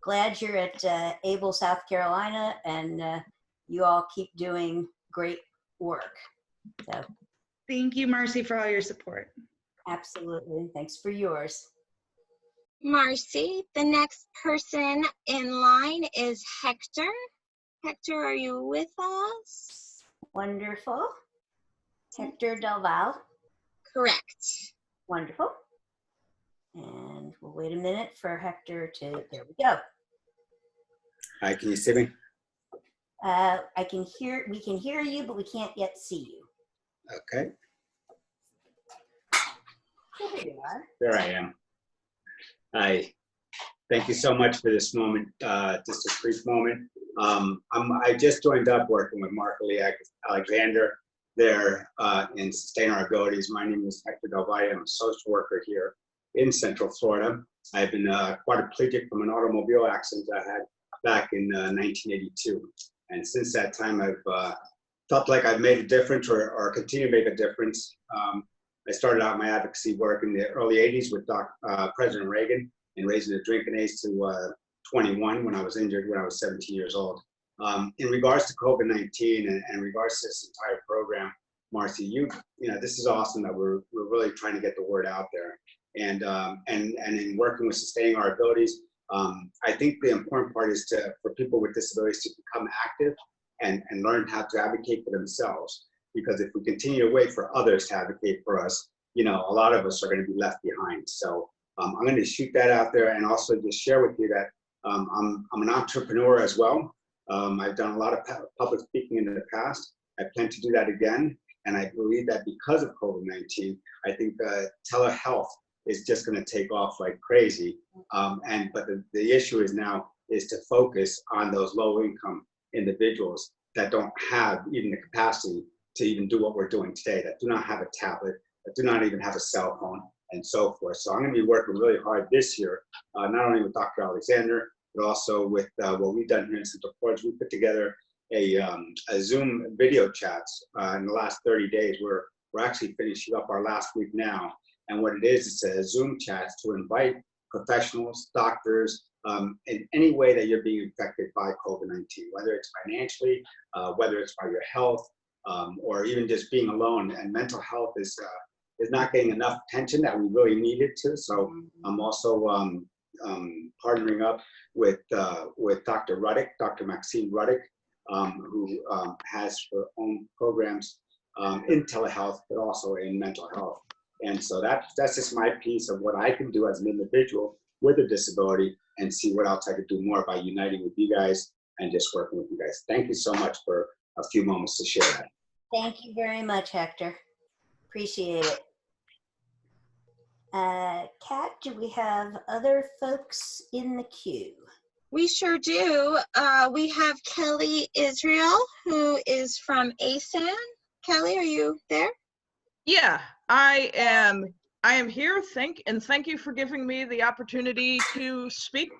glad you're at Able, South Carolina, and you all keep doing great work. So, thank you, Marcy, for all your support. Absolutely. Thanks for yours. Marcy, the next person in line is Hector. Hector, are you with us? Wonderful. Hector Del Val. Correct. Wonderful. And we'll wait a minute for Hector to, there we go. Hi, can you see me? We can hear you, but we can't yet see you. Okay. There you are. There I am. Hi. Thank you so much for this moment, just a brief moment. I just joined up working with Mark Alexander there in Sustain Our Abilities. My name is Hector Del Valle. I'm a social worker here in Central Florida. I've been quadriplegic from an automobile accident I had back in 1982. And since that time, I've felt like I've made a difference or continue to make a difference. I started out my advocacy work in the early 80s with President Reagan and raising the drinking age to 21 when I was injured when I was 17 years old. In regards to COVID-19 and in regards to this entire program, Marcy, you know, this is awesome that we're really trying to get the word out there. And in working with Sustaining Our Abilities, I think the important part is for people with disabilities to become active and learn how to advocate for themselves. Because if we continue to wait for others to advocate for us, you know, a lot of us are going to be left behind. So I'm going to shoot that out there and also just share with you that I'm an entrepreneur as well. I've done a lot of public speaking in the past. I plan to do that again. And I believe that because of COVID-19, I think telehealth is just going to take off like crazy. But the issue is now is to focus on those low income individuals that don't have even the capacity to even do what we're doing today, that do not have a tablet, that do not even have a cell phone, and so forth. So I'm going to be working really hard this year, not only with Dr. Alexander, but also with what we've done here in Central Florida. We put together a Zoom video chats in the last 30 days. We're actually finishing up our last week now. And what it is, it's a Zoom chat to invite professionals, doctors, in any way that you're being affected by COVID-19, whether it's financially, whether it's by your health, or even just being alone. And mental health is not getting enough attention that we really need it to. So I'm also partnering up with Dr. Ruddick, Dr. Maxine Ruddick, who has her own programs in telehealth, but also in mental health. And so that's just my piece of what I can do as an individual with a disability, and see what else I could do more by uniting with you guys and just working with you guys. Thank you so much for a few moments to share that. Thank you very much, Hector. Appreciate it. Kat, do we have other folks in the queue? We sure do. We have Kelly Israel, who is from ASAN. Kelly, are you there? Yeah, I am here. Thank you for giving me the opportunity to speak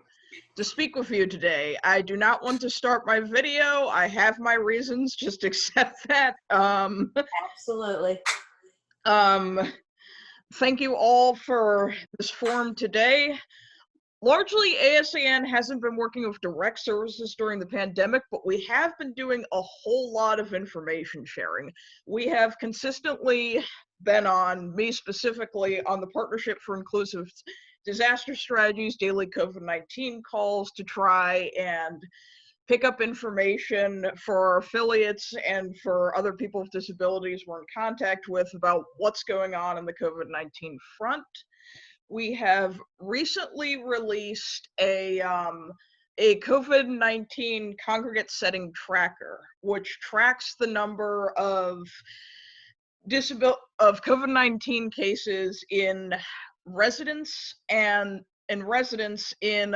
with you today. I do not want to start my video. I have my reasons, just accept that. Absolutely. Thank you all for this forum today. Largely, ASAN hasn't been working with direct services during the pandemic, but we have been doing a whole lot of information sharing. We have consistently been on, me specifically, on the Partnership for Inclusive Disaster Strategies daily COVID-19 calls to try and pick up information for our affiliates and for other people with disabilities we're in contact with about what's going on in the COVID-19 front. We have recently released a COVID-19 congregate setting tracker, which tracks the number of COVID-19 cases in residents and in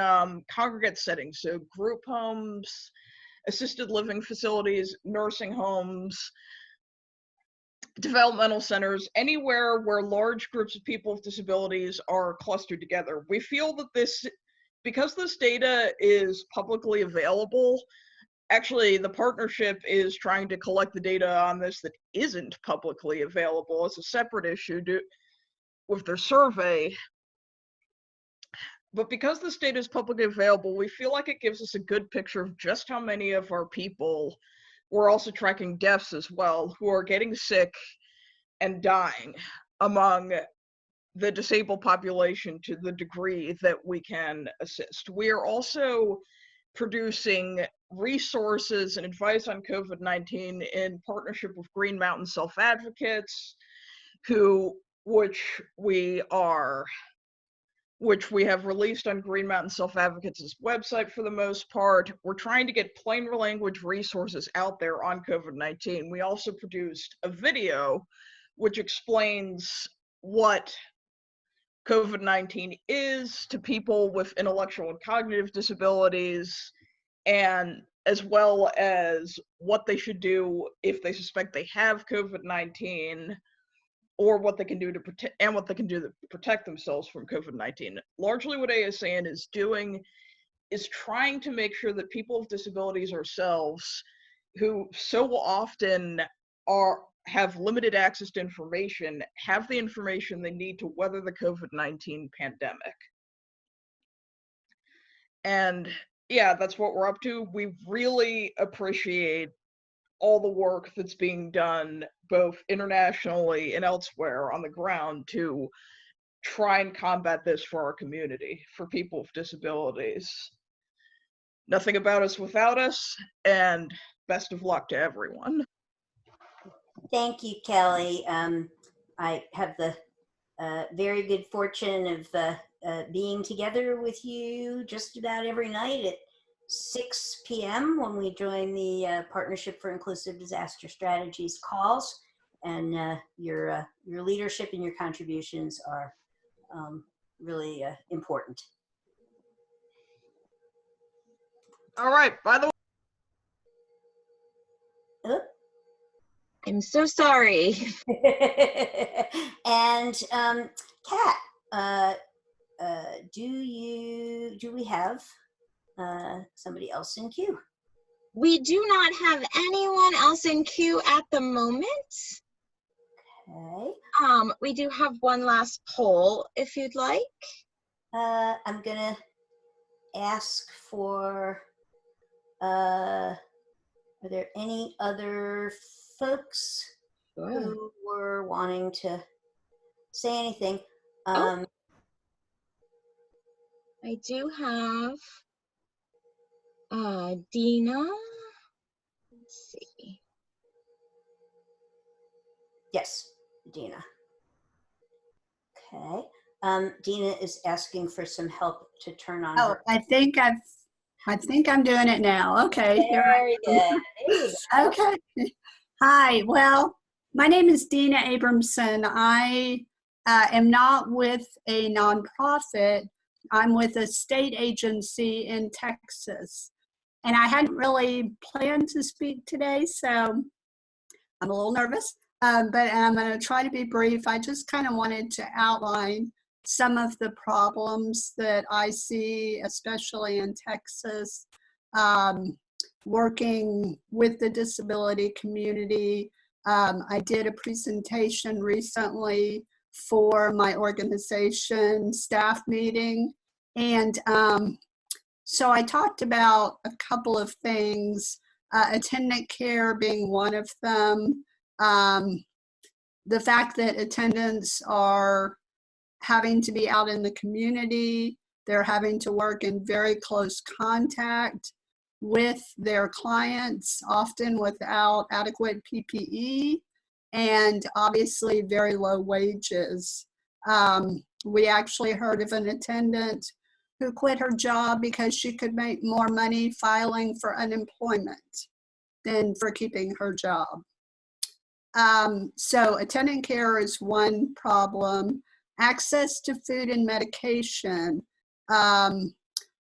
congregate settings, so group homes, assisted living facilities, nursing homes, developmental centers, anywhere where large groups of people with disabilities are clustered together. We feel that because this data is publicly available, actually the partnership is trying to collect the data on this that isn't publicly available as a separate issue with their survey. But because this data is publicly available, we feel like it gives us a good picture of just how many of our people, we're also tracking deaths as well, who are getting sick and dying among the disabled population to the degree that we can assist. We are also producing resources and advice on COVID-19 in partnership with Green Mountain Self-Advocates, which we have released on Green Mountain Self-Advocates' website for the most part. We're trying to get plain language resources out there on COVID-19. We also produced a video which explains what COVID-19 is to people with intellectual and cognitive disabilities, and as well as what they should do if they suspect they have COVID-19, or what they can do to protect themselves from COVID-19. Largely what ASAN is doing is trying to make sure that people with disabilities ourselves, who so often have limited access to information, have the information they need to weather the COVID-19 pandemic. And yeah, that's what we're up to. We really appreciate all the work that's being done both internationally and elsewhere on the ground to try and combat this for our community, for people with disabilities. Nothing about us without us, and best of luck to everyone. Thank you, Kelly. I have the very good fortune of being together with you just about every night at 6 p.m. when we join the Partnership for Inclusive Disaster Strategies calls, and your leadership and your contributions are really important. All right, by the way. I'm so sorry. And Kat, do we have somebody else in queue? We do not have anyone else in queue at the moment. Okay. We do have one last poll if you'd like. I'm gonna ask for, are there any other folks who were wanting to say anything? I do have Dina. Let's see. Yes, Dina. Okay. Dina is asking for some help to turn on her. I think I'm doing it now. Okay. Very good. There you go. Okay. Hi. Well, my name is Dina Abramson. I am not with a nonprofit. I'm with a state agency in Texas. And I hadn't really planned to speak today, so I'm a little nervous, but I'm going to try to be brief. I just kind of wanted to outline some of the problems that I see, especially in Texas, working with the disability community. I did a presentation recently for my organization staff meeting, and so I talked about a couple of things, attendant care being one of them, the fact that attendants are having to be out in the community, they're having to work in very close contact with their clients, often without adequate PPE, and obviously very low wages. We actually heard of an attendant who quit her job because she could make more money filing for unemployment than for keeping her job. So attendant care is one problem. Access to food and medication. I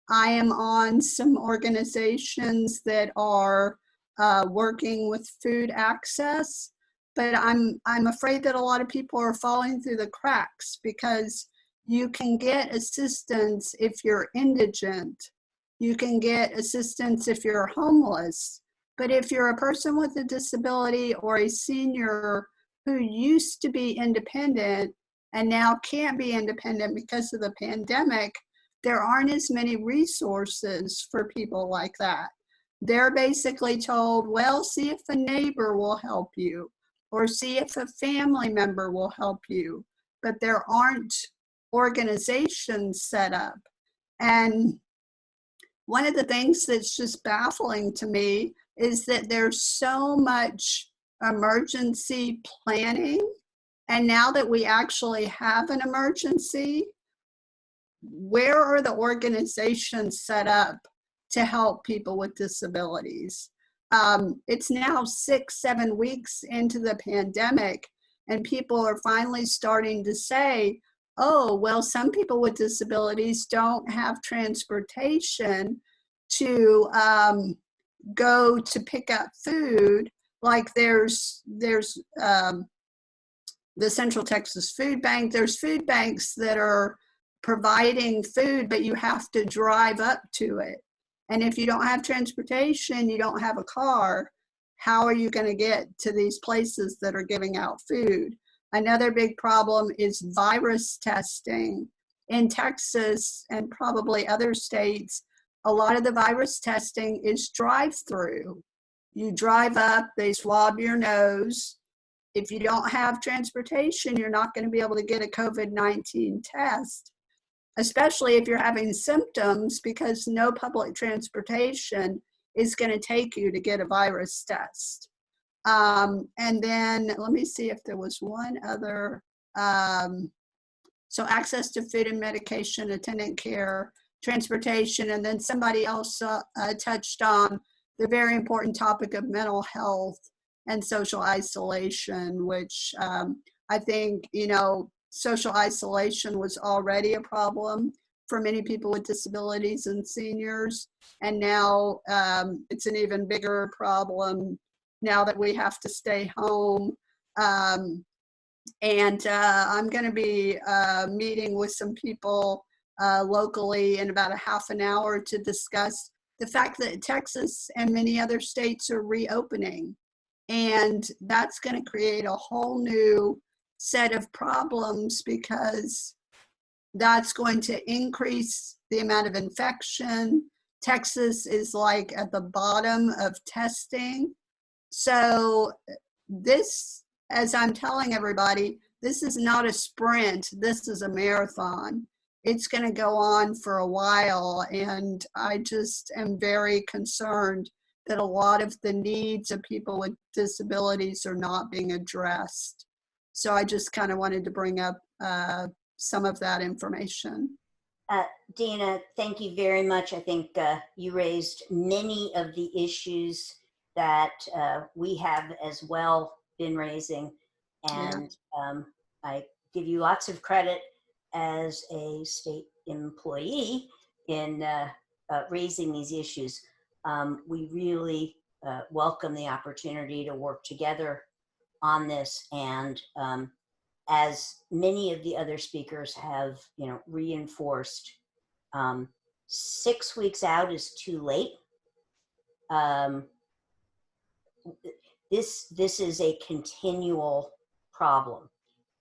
am on some organizations that are working with food access. but I'm afraid that a lot of people are falling through the cracks because you can get assistance if you're indigent. You can get assistance if you're homeless. But if you're a person with a disability or a senior who used to be independent and now can't be independent because of the pandemic, there aren't as many resources for people like that. They're basically told, well, see if a neighbor will help you or see if a family member will help you. But there aren't organizations set up. And one of the things that's just baffling to me is that there's so much emergency planning. And now that we actually have an emergency, where are the organizations set up to help people with disabilities? It's now 6-7 weeks into the pandemic, and people are finally starting to say, oh, well, some people with disabilities don't have transportation to go to pick up food. Like there's the Central Texas Food Bank. There's food banks that are providing food, but you have to drive up to it. And if you don't have transportation, you don't have a car, how are you going to get to these places that are giving out food? Another big problem is virus testing. In Texas and probably other states, a lot of the virus testing is drive-through. You drive up, they swab your nose. If you don't have transportation, you're not going to be able to get a COVID-19 test, especially if you're having symptoms, because no public transportation is going to take you to get a virus test. And then let me see if there was one other. So access to food and medication, attendant care, transportation, and then somebody else touched on the very important topic of mental health and social isolation, which I think, you know, social isolation was already a problem for many people with disabilities and seniors. And now it's an even bigger problem now that we have to stay home. And I'm going to be meeting with some people locally in about a half an hour to discuss the fact that Texas and many other states are reopening. And that's going to create a whole new set of problems, because that's going to increase the amount of infection. Texas is like at the bottom of testing. So this, as I'm telling everybody, this is not a sprint, this is a marathon. It's going to go on for a while, and I just am very concerned that a lot of the needs of people with disabilities are not being addressed. So I just kind of wanted to bring up some of that information. Dina, thank you very much. I think you raised many of the issues that we have as well been raising. And I give you lots of credit as a state employee in raising these issues. We really welcome the opportunity to work together on this, and as many of the other speakers have, you know, reinforced, 6 weeks out is too late. This is a continual problem,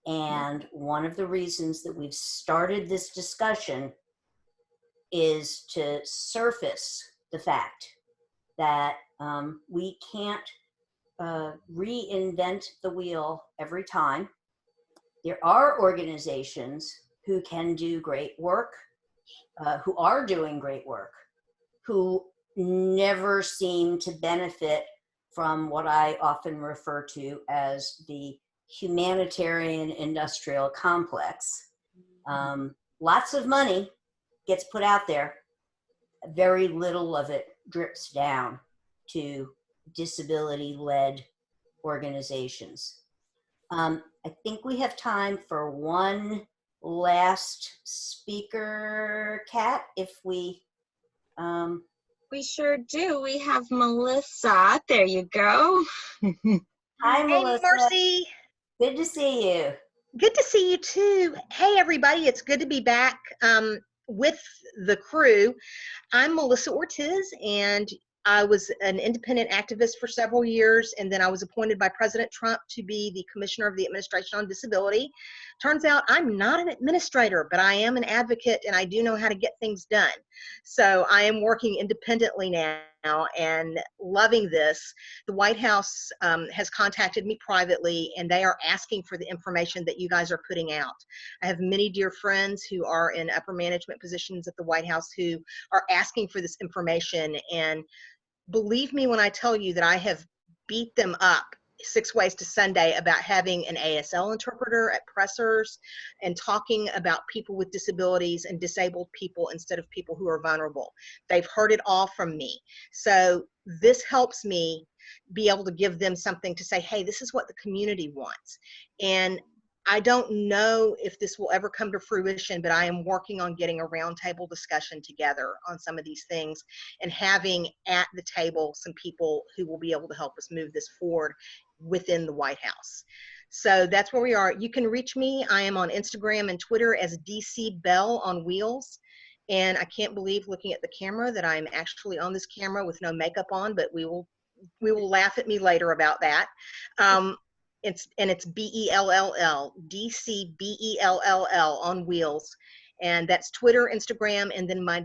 and one of the reasons that we've started this discussion is to surface the fact that we can't reinvent the wheel every time. There are organizations who can do great work, who are doing great work, who never seem to benefit from what I often refer to as the humanitarian industrial complex. Lots of money gets put out there, very little of it drips down to disability-led organizations. I think we have time for one last speaker, Kat, if we... We sure do. We have Melissa. There you go. Hi, Hey, Melissa. Marcy. Good to see you. Good to see you too. Hey, everybody. It's good to be back with the crew. I'm Melissa Ortez, and I was an independent activist for several years, and then I was appointed by President Trump to be the Commissioner of the Administration on Disability. Turns out I'm not an administrator, but I am an advocate, and I do know how to get things done. So I am working independently now and loving this. The White House has contacted me privately, and they are asking for the information that you guys are putting out. I have many dear friends who are in upper management positions at the White House who are asking for this information, and believe me when I tell you that I have beat them up 6 ways to Sunday about having an ASL interpreter at pressers and talking about people with disabilities and disabled people instead of people who are vulnerable. They've heard it all from me. So this helps me be able to give them something to say, hey, this is what the community wants. And I don't know if this will ever come to fruition, but I am working on getting a roundtable discussion together on some of these things and having at the table some people who will be able to help us move this forward within the White House. So that's where we are. You can reach me. I am on Instagram and Twitter as DC Bell on Wheels. And I can't believe looking at the camera that I'm actually on this camera with no makeup on, but we will laugh at me later about that. It's BELLL, DCBELLL on Wheels, and that's Twitter, Instagram, and then my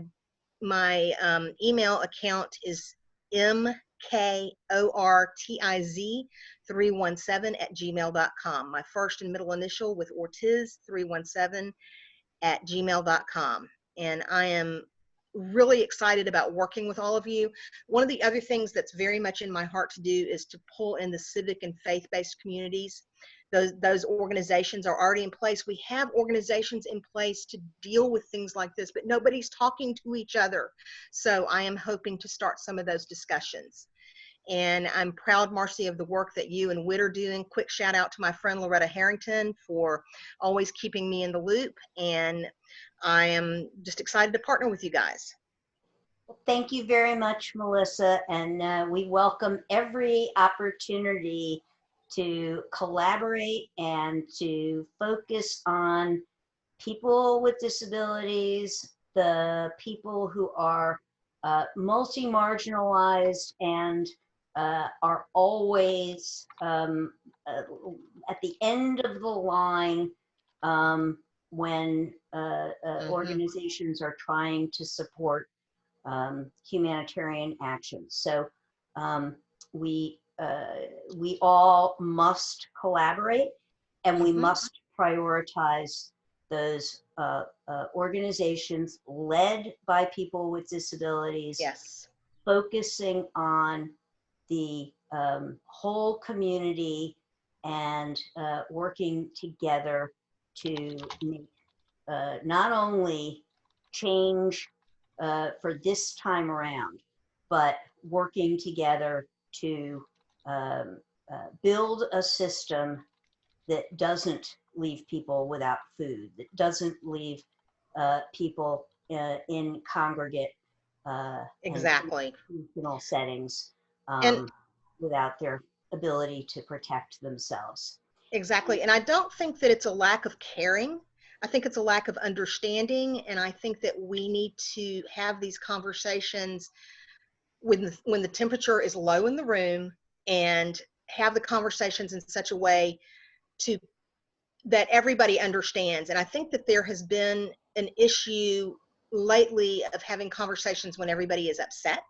email account is mkortiz317@gmail.com. My first and middle initial with Ortiz 317@gmail.com, and I am really excited about working with all of you. One of the other things that's very much in my heart to do is to pull in the civic and faith-based communities. Those organizations are already in place. We have organizations in place to deal with things like this, but nobody's talking to each other. So I am hoping to start some of those discussions. And I'm proud, Marcy, of the work that you and Whit are doing. Quick shout out to my friend Loretta Harrington for always keeping me in the loop. And I am just excited to partner with you guys. Well, thank you very much, Melissa. And we welcome every opportunity to collaborate and to focus on people with disabilities, the people who are multi-marginalized and are always at the end of the line when organizations are trying to support humanitarian actions. So we all must collaborate, and we must prioritize those organizations led by people with disabilities, yes, focusing on the whole community and working together to make not only change for this time around, but working together to build a system that doesn't leave people without food, that doesn't leave people in congregate exactly, and institutional settings and without their ability to protect themselves. exactly. And I don't think that it's a lack of caring. I think it's a lack of understanding. And I think that we need to have these conversations when the temperature is low in the room, and have the conversations in such a way that everybody understands. And I think that there has been an issue lately of having conversations when everybody is upset.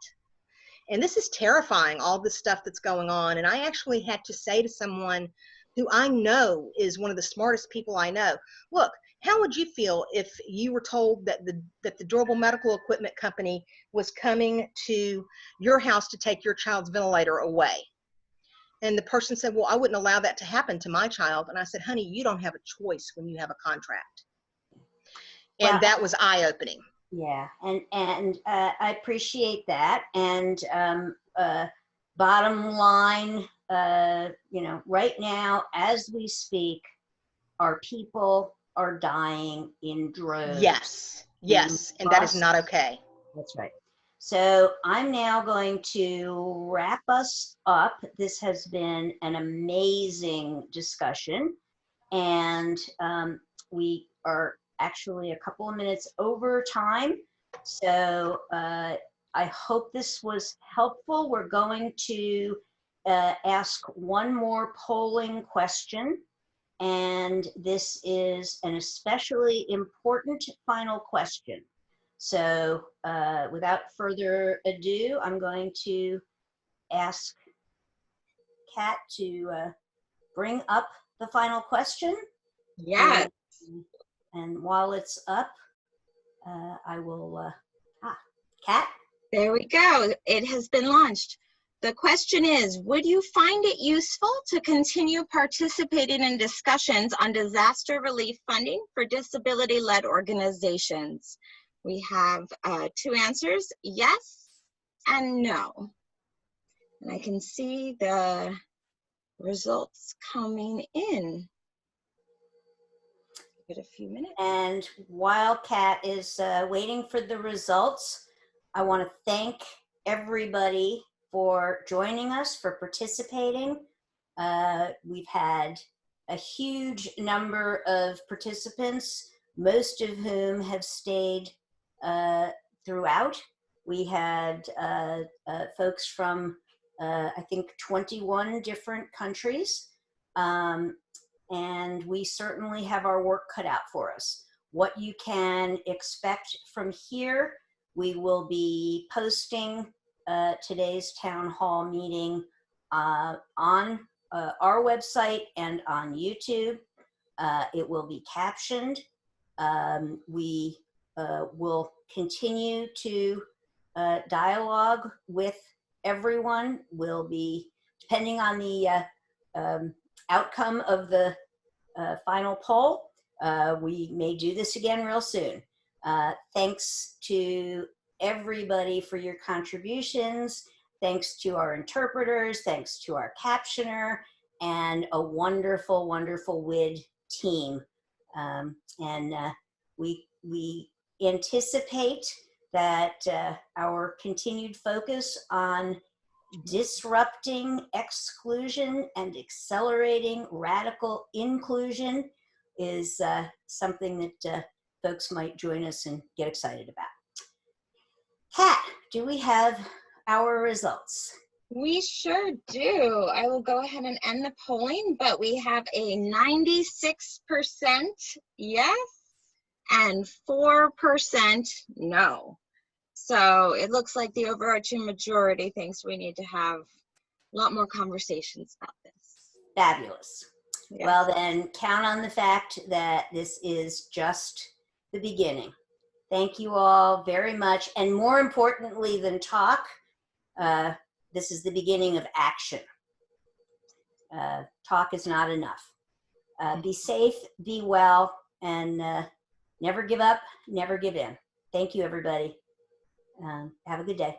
And this is terrifying, all this stuff that's going on. And I actually had to say to someone who I know is one of the smartest people I know, look, how would you feel if you were told that the durable medical equipment company was coming to your house to take your child's ventilator away? And the person said, well, I wouldn't allow that to happen to my child. And I said, honey, you don't have a choice when you have a contract. And well, that was eye-opening. Yeah, and I appreciate that. And bottom line, right now, as we speak, our people are dying in droves. Yes, yes, and that is not okay. That's right. So I'm now going to wrap us up. This has been an amazing discussion, and we are actually a couple of minutes over time. So I hope this was helpful. We're going to ask one more polling question, and this is an especially important final question. So without further ado, I'm going to ask Kat to bring up the final question. Yes. And while it's up, I will, Kat? There we go. It has been launched. The question is, would you find it useful to continue participating in discussions on disaster relief funding for disability-led organizations? We have two answers, yes and no. And I can see the results coming in. Give it a few minutes. And while Kat is waiting for the results, I want to thank everybody for joining us, for participating. We've had a huge number of participants, most of whom have stayed throughout. We had folks from, I think, 21 different countries. And we certainly have our work cut out for us. What you can expect from here, we will be posting today's town hall meeting on our website and on YouTube. It will be captioned. We will continue to dialogue with everyone. We'll be, depending on the outcome of the final poll, we may do this again real soon. Thanks to everybody for your contributions. Thanks to our interpreters, thanks to our captioner, and a wonderful, wonderful WID team. We anticipate that our continued focus on disrupting exclusion and accelerating radical inclusion is something that folks might join us and get excited about. Kat, do we have our results? We sure do. I will go ahead and end the polling, but we have a 96% yes and 4% no. So it looks like the overarching majority thinks we need to have a lot more conversations about this. Fabulous. Yes. Well, then count on the fact that this is just the beginning. Thank you all very much. And more importantly than talk, this is the beginning of action. Talk is not enough. Be safe, be well, and never give up, never give in. Thank you, everybody. Have a good day.